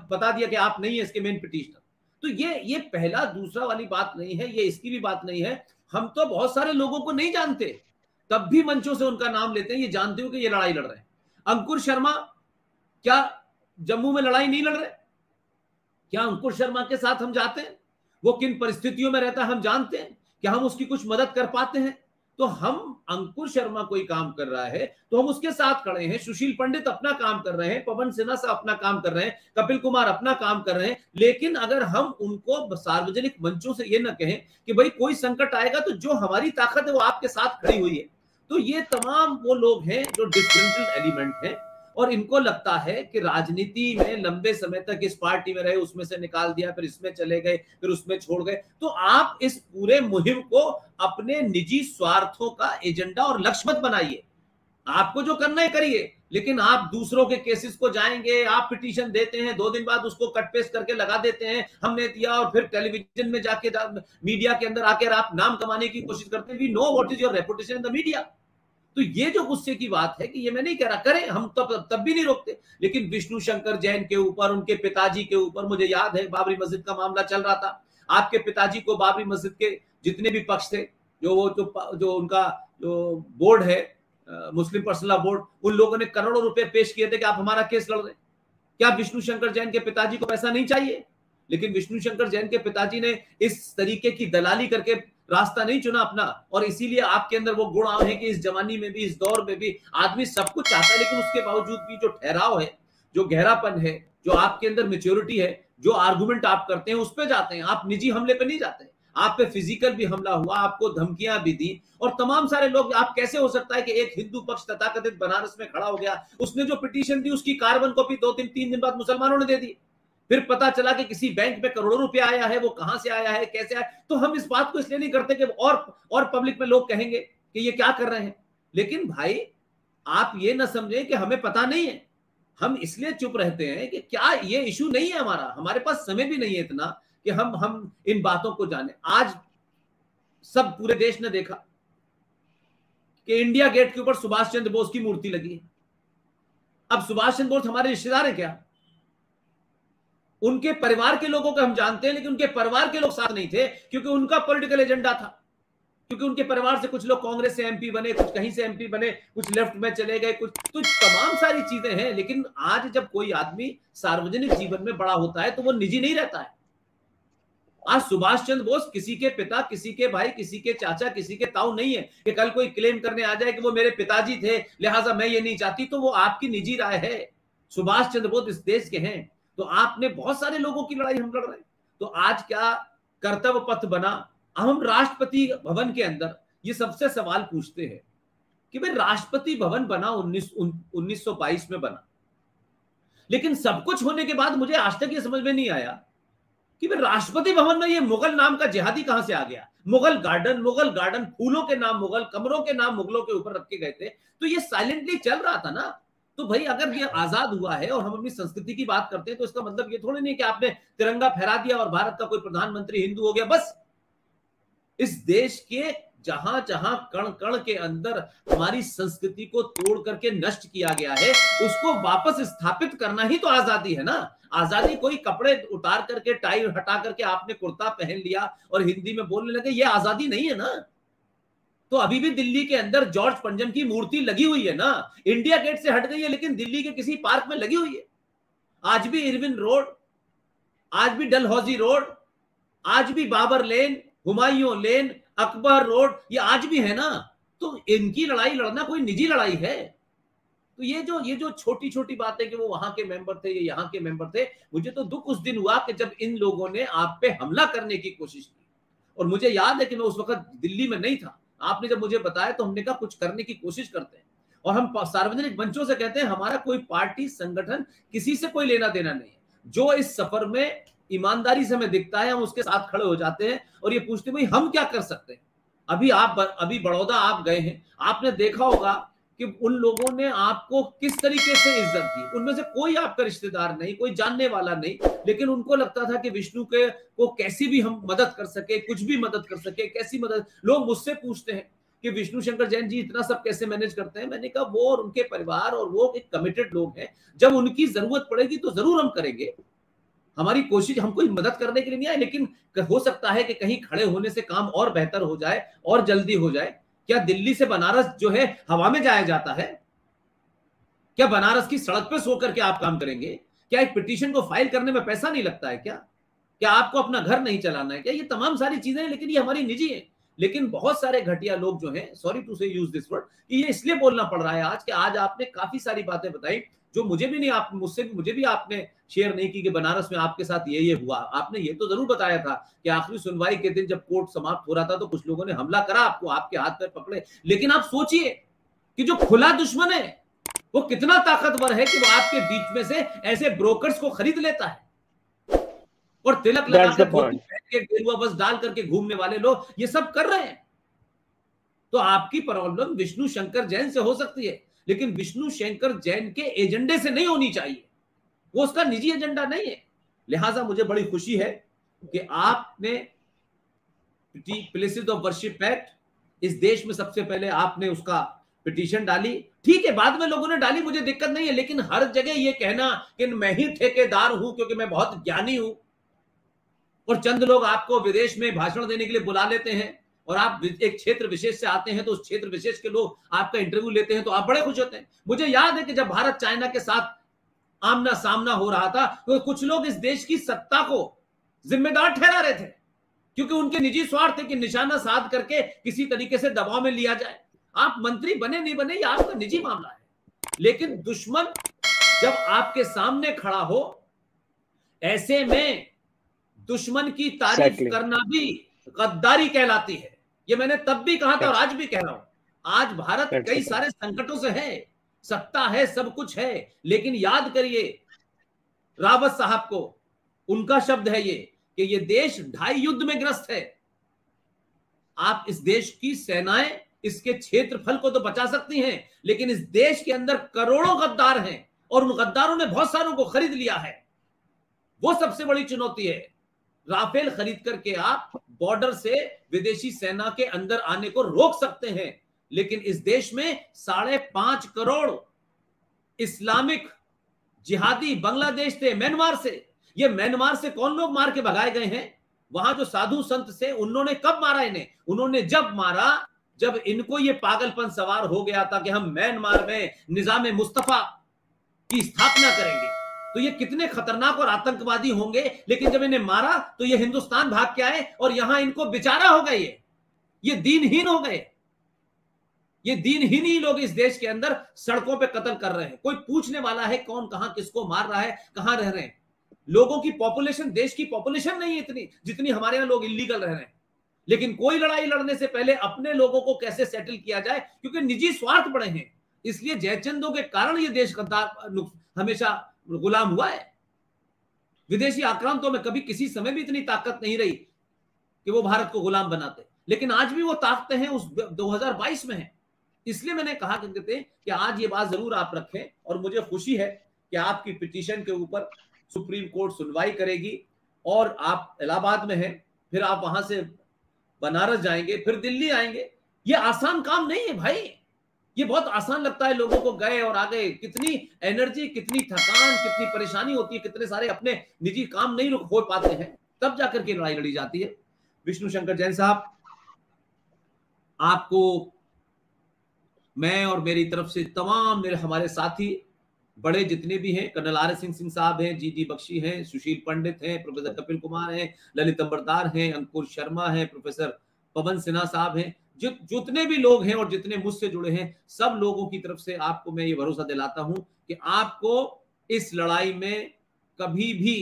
बता दिया कि आप नहीं है इसके मेन पिटिशनर। तो ये पहला दूसरा वाली बात नहीं है, ये इसकी भी बात नहीं है। हम तो बहुत सारे लोगों को नहीं जानते, तब भी मंचों से उनका नाम लेते हैं, ये जानते हो कि ये लड़ाई लड़ रहे हैं। अंकुर शर्मा क्या जम्मू में लड़ाई नहीं लड़ रहे? क्या अंकुर शर्मा के साथ हम जाते हैं? वो किन परिस्थितियों में रहता है हम जानते हैं? क्या हम उसकी कुछ मदद कर पाते हैं? तो हम, अंकुर शर्मा कोई काम कर रहा है तो हम उसके साथ खड़े हैं, सुशील पंडित अपना काम कर रहे हैं, पवन सिन्हा साहब अपना काम कर रहे हैं, कपिल कुमार अपना काम कर रहे हैं, लेकिन अगर हम उनको सार्वजनिक मंचों से ये ना कहें कि भाई कोई संकट आएगा तो जो हमारी ताकत है वो आपके साथ खड़ी हुई है, तो ये तमाम वो लोग हैं जो डिसग्रंटल्ड एलिमेंट हैं और इनको लगता है कि राजनीति में लंबे समय तक इस पार्टी में रहे, उसमें से निकाल दिया, फिर इसमें चले गए, फिर उसमें छोड़ गए, तो आप इस पूरे मुहिम को अपने निजी स्वार्थों का एजेंडा और लक्ष्य मत बनाइए। आपको जो करना है करिए, लेकिन आप दूसरों के केसेस को जाएंगे, आप पिटीशन देते हैं, 2 दिन बाद उसको कट पेस्ट करके लगा देते हैं हमने दिया, और फिर टेलीविजन में जाके मीडिया के अंदर आकर आप नाम कमाने की कोशिश करते हैं। We know what is your reputation in the media. तो ये जो गुस्से की बात है कि ये मैं नहीं कह रहा करें, हम तब भी नहीं रोकते, लेकिन विष्णु शंकर जैन के ऊपर, उनके पिताजी के ऊपर, मुझे याद है बाबरी मस्जिद का मामला चल रहा था, आपके पिताजी को बाबरी मस्जिद के जितने भी पक्ष थे, जो उनका जो बोर्ड है मुस्लिम पर्सनल बोर्ड, उन लोगों ने करोड़ों रुपए पेश किए थे कि आप हमारा केस लड़ रहे। क्या विष्णु शंकर जैन के पिताजी को पैसा नहीं चाहिए? लेकिन विष्णु शंकर जैन के पिताजी ने इस तरीके की दलाली करके रास्ता नहीं चुना अपना, और इसीलिए आपके अंदर वो गुण आए हैं कि इस जमाने में भी, इस दौर में भी आदमी सब कुछ चाहता है, लेकिन उसके बावजूद भी जो ठहराव है, जो गहरापन है, जो आपके अंदर मैच्योरिटी है, जो आर्गुमेंट आप करते हैं उस पे जाते हैं, आप निजी हमले पे नहीं जाते। आप पे फिजिकल भी हमला हुआ, आपको धमकियां भी दी, और तमाम सारे लोग, आप कैसे हो सकता है कि एक हिंदू पक्ष तथाकथित बनारस में खड़ा हो गया, उसने जो पिटीशन दी उसकी कार्बन कॉपी 2-3 दिन बाद मुसलमानों ने दे दी, फिर पता चला कि किसी बैंक में करोड़ों रुपया आया है, वो कहां से आया है, कैसे आया, तो हम इस बात को इसलिए नहीं करते कि और पब्लिक में लोग कहेंगे कि ये क्या कर रहे हैं। लेकिन भाई आप ये ना समझें कि हमें पता नहीं है, हम इसलिए चुप रहते हैं कि क्या ये इशू नहीं है हमारा, हमारे पास समय भी नहीं है इतना कि हम इन बातों को जाने। आज सब पूरे देश ने देखा कि इंडिया गेट के ऊपर सुभाष चंद्र बोस की मूर्ति लगी है। अब सुभाष चंद्र बोस हमारे रिश्तेदार हैं क्या? उनके परिवार के लोगों को हम जानते हैं, लेकिन उनके परिवार के लोग साथ नहीं थे, क्योंकि उनका पॉलिटिकल एजेंडा था, क्योंकि उनके परिवार से कुछ लोग कांग्रेस से एमपी बने, कुछ कहीं से एमपी बने, कुछ लेफ्ट में चले गए, कुछ, तो तमाम सारी चीजें हैं। लेकिन आज जब कोई आदमी सार्वजनिक जीवन में बड़ा होता है तो वो निजी नहीं रहता है। आज सुभाष चंद्र बोस किसी के पिता, किसी के भाई, किसी के चाचा, किसी के ताऊ नहीं है कि कल कोई क्लेम करने आ जाए कि वो मेरे पिताजी थे लिहाजा मैं ये नहीं चाहती, तो वो आपकी निजी राय है। सुभाष चंद्र बोस इस देश के हैं, तो आपने बहुत सारे लोगों की लड़ाई हम लड़ रहे हैं। तो आज क्या कर्तव्य पथ बना, हम राष्ट्रपति भवन के अंदर ये सबसे सवाल पूछते हैं कि भाई राष्ट्रपति भवन बना 1922 में बना, लेकिन सब कुछ होने के बाद मुझे आज तक ये समझ में नहीं आया कि भाई राष्ट्रपति भवन में ये मुगल नाम का जिहादी कहां से आ गया। मुगल गार्डन, फूलों के नाम मुगल, कमरों के नाम मुगलों के ऊपर रखे गए थे, तो ये साइलेंटली चल रहा था ना। तो भाई अगर ये आजाद हुआ है और हम अपनी संस्कृति की बात करते हैं तो इसका मतलब ये थोड़ी नहीं कि आपने तिरंगा फहरा दिया और भारत का कोई प्रधानमंत्री हिंदू हो गया। बस इस देश के जहां जहां कण कण के अंदर हमारी संस्कृति को तोड़ करके नष्ट किया गया है, उसको वापस स्थापित करना ही तो आजादी है ना। आजादी कोई कपड़े उतार करके, टाई हटा करके आपने कुर्ता पहन लिया और हिंदी में बोलने लगे, ये आजादी नहीं है ना। तो अभी भी दिल्ली के अंदर जॉर्ज पंजम की मूर्ति लगी हुई है ना, इंडिया गेट से हट गई है लेकिन दिल्ली के किसी पार्क में लगी हुई है। आज भी इरविन रोड, आज भी डलहौजी रोड, आज भी बाबर लेन, हुमायूं लेन, अकबर रोड, ये आज भी है ना। तो इनकी लड़ाई लड़ना कोई निजी लड़ाई है। तो ये जो छोटी छोटी बातें कि वो वहां के मेंबर थे, ये यहाँ के मेंबर थे, मुझे तो दुख उस दिन हुआ कि जब इन लोगों ने आप पे हमला करने की कोशिश की। और मुझे याद है कि मैं उस वक्त दिल्ली में नहीं था, आपने जब मुझे बताया तो हमने कहा कुछ करने की कोशिश करते हैं। और हम सार्वजनिक मंचों से कहते हैं हमारा कोई पार्टी संगठन किसी से कोई लेना देना नहीं है, जो इस सफर में ईमानदारी से हमें दिखता है हम उसके साथ खड़े हो जाते हैं और ये पूछते हैं भाई हम क्या कर सकते हैं। अभी बड़ौदा आप गए हैं, आपने देखा होगा कि उन लोगों ने आपको किस तरीके से इज्जत दी। उनमें से कोई आपका रिश्तेदार नहीं, कोई जानने वाला नहीं, लेकिन उनको लगता था कि विष्णु को कैसी भी हम मदद कर सके, कुछ भी मदद कर सके, कैसी मदद। लोग मुझसे पूछते हैं कि विष्णु शंकर जैन जी इतना सब कैसे मैनेज करते हैं। मैंने कहा वो और उनके परिवार और वो एक कमिटेड लोग हैं, जब उनकी जरूरत पड़ेगी तो जरूर हम करेंगे। हमारी कोशिश, हम कोई मदद करने के लिए नहीं आए, लेकिन हो सकता है कि कहीं खड़े होने से काम और बेहतर हो जाए और जल्दी हो जाए। क्या दिल्ली से बनारस जो है हवा में जाया जाता है? क्या बनारस की सड़क पे सो करके आप काम करेंगे? क्या एक पिटीशन को फाइल करने में पैसा नहीं लगता है? क्या आपको अपना घर नहीं चलाना है क्या? ये तमाम सारी चीजें हैं, लेकिन ये हमारी निजी है। लेकिन बहुत सारे घटिया लोग जो हैं, सॉरी टू से यूज दिस वर्ड, कि ये इसलिए बोलना पड़ रहा है आज कि आज आपने काफी सारी बातें बताई जो मुझे भी नहीं, आप मुझे भी आपने शेयर नहीं की कि बनारस में आपके साथ ये हुआ। आपने ये तो जरूर बताया था कि आखिरी सुनवाई के दिन जब कोर्ट समाप्त हो रहा था तो कुछ लोगों ने हमला करा आपको, आपके हाथ पैर पकड़े, लेकिन आप सोचिए कि जो खुला दुश्मन है वो कितना ताकतवर है कि वो आपके बीच में से ऐसे ब्रोकर्स को खरीद लेता है और तिलक लगा के धोती पहन के गेरुआ बस डाल करके घूमने वाले लोग ये सब कर रहे हैं। तो आपकी प्रॉब्लम विष्णु शंकर जैन से हो सकती है, लेकिन विष्णु शंकर जैन के एजेंडे से नहीं होनी चाहिए, वो उसका निजी एजेंडा नहीं है। लिहाजा मुझे बड़ी खुशी है कि आपने प्लेसेस ऑफ वर्शिप एक्ट इस देश में सबसे पहले आपने उसका पिटीशन डाली। ठीक है, बाद में लोगों ने डाली, मुझे दिक्कत नहीं है, लेकिन हर जगह ये कहना कि मैं ही ठेकेदार हूं क्योंकि मैं बहुत ज्ञानी हूं और चंद लोग आपको विदेश में भाषण देने के लिए बुला लेते हैं और आप एक क्षेत्र विशेष से आते हैं तो उस क्षेत्र विशेष के लोग आपका इंटरव्यू लेते हैं तो आप बड़े खुश होते हैं। मुझे याद है कि जब भारत चाइना के साथ आमना सामना हो रहा था तो कुछ लोग इस देश की सत्ता को जिम्मेदार ठहरा रहे थे क्योंकि उनके निजी स्वार्थ थे कि निशाना साध करके किसी तरीके से दबाव में लिया जाए। आप मंत्री बने नहीं बने ये आपका निजी मामला है, लेकिन दुश्मन जब आपके सामने खड़ा हो ऐसे में दुश्मन की तारीफ करना भी गद्दारी कहलाती है। ये मैंने तब भी कहा था और आज भी कह रहा हूं। आज भारत कई सारे संकटों से है, सत्ता है, सब कुछ है, लेकिन याद करिए रावत साहब को, उनका शब्द है ये कि ये देश 2.5 युद्ध में ग्रस्त है। आप इस देश की सेनाएं इसके क्षेत्रफल को तो बचा सकती हैं, लेकिन इस देश के अंदर करोड़ों गद्दार हैं और उन गद्दारों ने बहुत सारों को खरीद लिया है। वो सबसे बड़ी चुनौती है। राफेल खरीद करके आप बॉर्डर से विदेशी सेना के अंदर आने को रोक सकते हैं, लेकिन इस देश में 5.5 करोड़ इस्लामिक जिहादी बांग्लादेश से, म्यांमार से, ये म्यांमार से कौन लोग मार के भगाए गए हैं? वहां जो साधु संत से, उन्होंने कब मारा इन्हें? उन्होंने जब मारा जब इनको ये पागलपन सवार हो गया था कि हम म्यांमार में निजाम मुस्तफा की स्थापना करेंगे, तो ये कितने खतरनाक और आतंकवादी होंगे। लेकिन जब इन्हें मारा तो ये हिंदुस्तान भाग के आए और यहां इनको बेचारा हो गए, ये दीनहीन हो गए। ये दीनहीन ही लोग इस देश के अंदर सड़कों पे कत्ल कर रहे हैं। कोई पूछने वाला है कौन कहां किसको मार रहा है, कहां रह रहे हैं? लोगों की पॉपुलेशन, देश की पॉपुलेशन नहीं है इतनी जितनी हमारे यहां लोग इलीगल रह रहे हैं। लेकिन कोई लड़ाई लड़ने से पहले अपने लोगों को कैसे सेटल किया जाए, क्योंकि निजी स्वार्थ बड़े हैं। इसलिए जयचंदों के कारण ये देश हमेशा गुलाम हुआ है। विदेशी आक्रांतों में कभी किसी समय भी इतनी ताकत नहीं रही कि वो भारत को गुलाम बनाते, लेकिन आज भी वो ताकतें हैं उस 2022 में है। इसलिए मैंने कहा कि आज ये बात जरूर आप रखें और मुझे खुशी है कि आपकी पिटीशन के ऊपर सुप्रीम कोर्ट सुनवाई करेगी और आप इलाहाबाद में हैं, फिर आप वहां से बनारस जाएंगे, फिर दिल्ली आएंगे। ये आसान काम नहीं है भाई, ये बहुत आसान लगता है लोगों को, गए और आ गए। कितनी एनर्जी, कितनी थकान, कितनी परेशानी होती है, कितने सारे अपने निजी काम नहीं हो पाते हैं, तब जाकर के लड़ाई लड़ी जाती है। विष्णु शंकर जैन साहब, आपको मैं और मेरी तरफ से तमाम हमारे साथी बड़े जितने भी हैं, कर्नल आर सिंह साहब हैं, जी बख्शी हैं, सुशील पंडित हैं, प्रोफेसर कपिल कुमार हैं, ललित अंबरदार हैं, अंकुर शर्मा हैं, प्रोफेसर पवन सिन्हा साहब हैं, जितने भी लोग हैं और जितने मुझसे जुड़े हैं, सब लोगों की तरफ से आपको मैं ये भरोसा दिलाता हूं कि आपको इस लड़ाई में कभी भी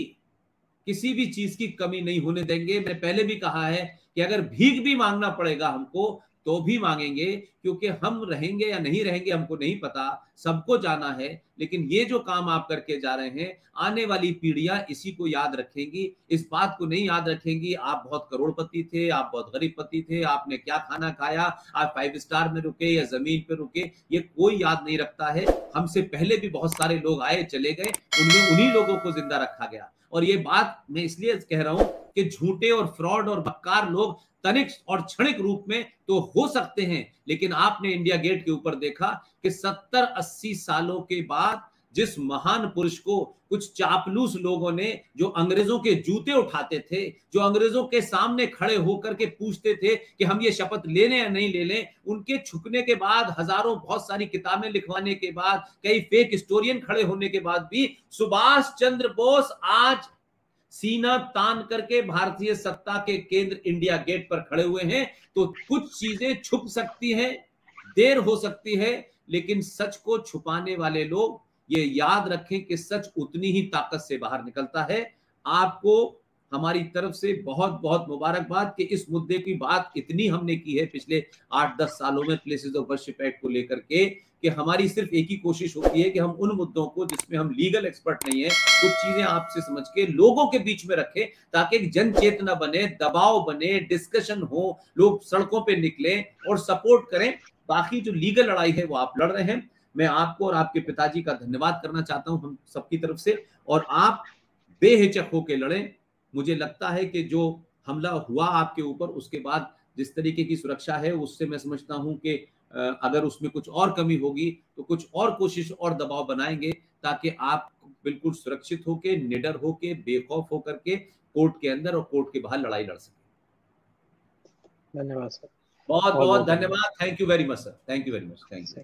किसी भी चीज की कमी नहीं होने देंगे। मैंने पहले भी कहा है कि अगर भीख भी मांगना पड़ेगा हमको तो भी मांगेंगे, क्योंकि हम रहेंगे या नहीं रहेंगे हमको नहीं पता, सबको जाना है। लेकिन ये जो काम आप करके जा रहे हैं, आने वाली पीढ़ियां इसी को याद रखेंगी, इस बात को नहीं याद रखेंगी आप बहुत करोड़पति थे, आप बहुत गरीबपति थे, आपने क्या खाना खाया, आप 5 स्टार में रुके या जमीन पे रुके, ये कोई याद नहीं रखता है। हमसे पहले भी बहुत सारे लोग आए चले गए, उनमें उन्हीं लोगों को जिंदा रखा गया। और ये बात मैं इसलिए कह रहा हूं कि झूठे और फ्रॉड और बक्कार लोग तनिक और क्षणिक रूप में तो हो सकते हैं, लेकिन आपने इंडिया गेट के ऊपर देखा कि 70-80 सालों के बाद जिस महान पुरुष को कुछ चापलूस लोगों ने, जो अंग्रेजों के जूते उठाते थे, जो अंग्रेजों के सामने खड़े होकर के पूछते थे कि हम ये शपथ ले लें या नहीं ले लें, उनके छुपने के बाद, हजारों बहुत सारी किताबें लिखवाने के बाद, कई फेक हिस्टोरियन खड़े होने के बाद भी सुभाष चंद्र बोस आज सीना तान करके भारतीय सत्ता के केंद्र इंडिया गेट पर खड़े हुए हैं। तो कुछ चीजें छुप सकती हैं, देर हो सकती है, लेकिन सच को छुपाने वाले लोग ये याद रखें कि सच उतनी ही ताकत से बाहर निकलता है। आपको हमारी तरफ से बहुत बहुत मुबारकबाद कि इस मुद्दे की बात इतनी हमने की है पिछले 8-10 सालों में प्लेसेस ऑफ वर्शिप एक्ट को लेकर के, कि हमारी सिर्फ एक ही कोशिश होती है कि हम उन मुद्दों को जिसमें हम लीगल एक्सपर्ट नहीं है, कुछ चीजें आपसे समझ के लोगों के बीच में रखें, ताकि एक जन चेतना बने, दबाव बने, डिस्कशन हो, लोग सड़कों पे निकले और सपोर्ट करें। बाकी जो लीगल लड़ाई है वो आप लड़ रहे हैं, मैं आपको और आपके पिताजी का धन्यवाद करना चाहता हूं हम सबकी तरफ से, और आप बेहिचक होकर लड़ें। मुझे लगता है कि जो हमला हुआ आपके ऊपर, उसके बाद जिस तरीके की सुरक्षा है, उससे मैं समझता हूं कि अगर उसमें कुछ और कमी होगी तो कुछ और कोशिश और दबाव बनाएंगे, ताकि आप बिल्कुल सुरक्षित होके, निडर होके, बेखौफ होकर के कोर्ट के अंदर और कोर्ट के बाहर लड़ाई लड़ सकें। धन्यवाद सर, बहुत बहुत धन्यवाद। Thank you very much sir, thank you very much, thank you.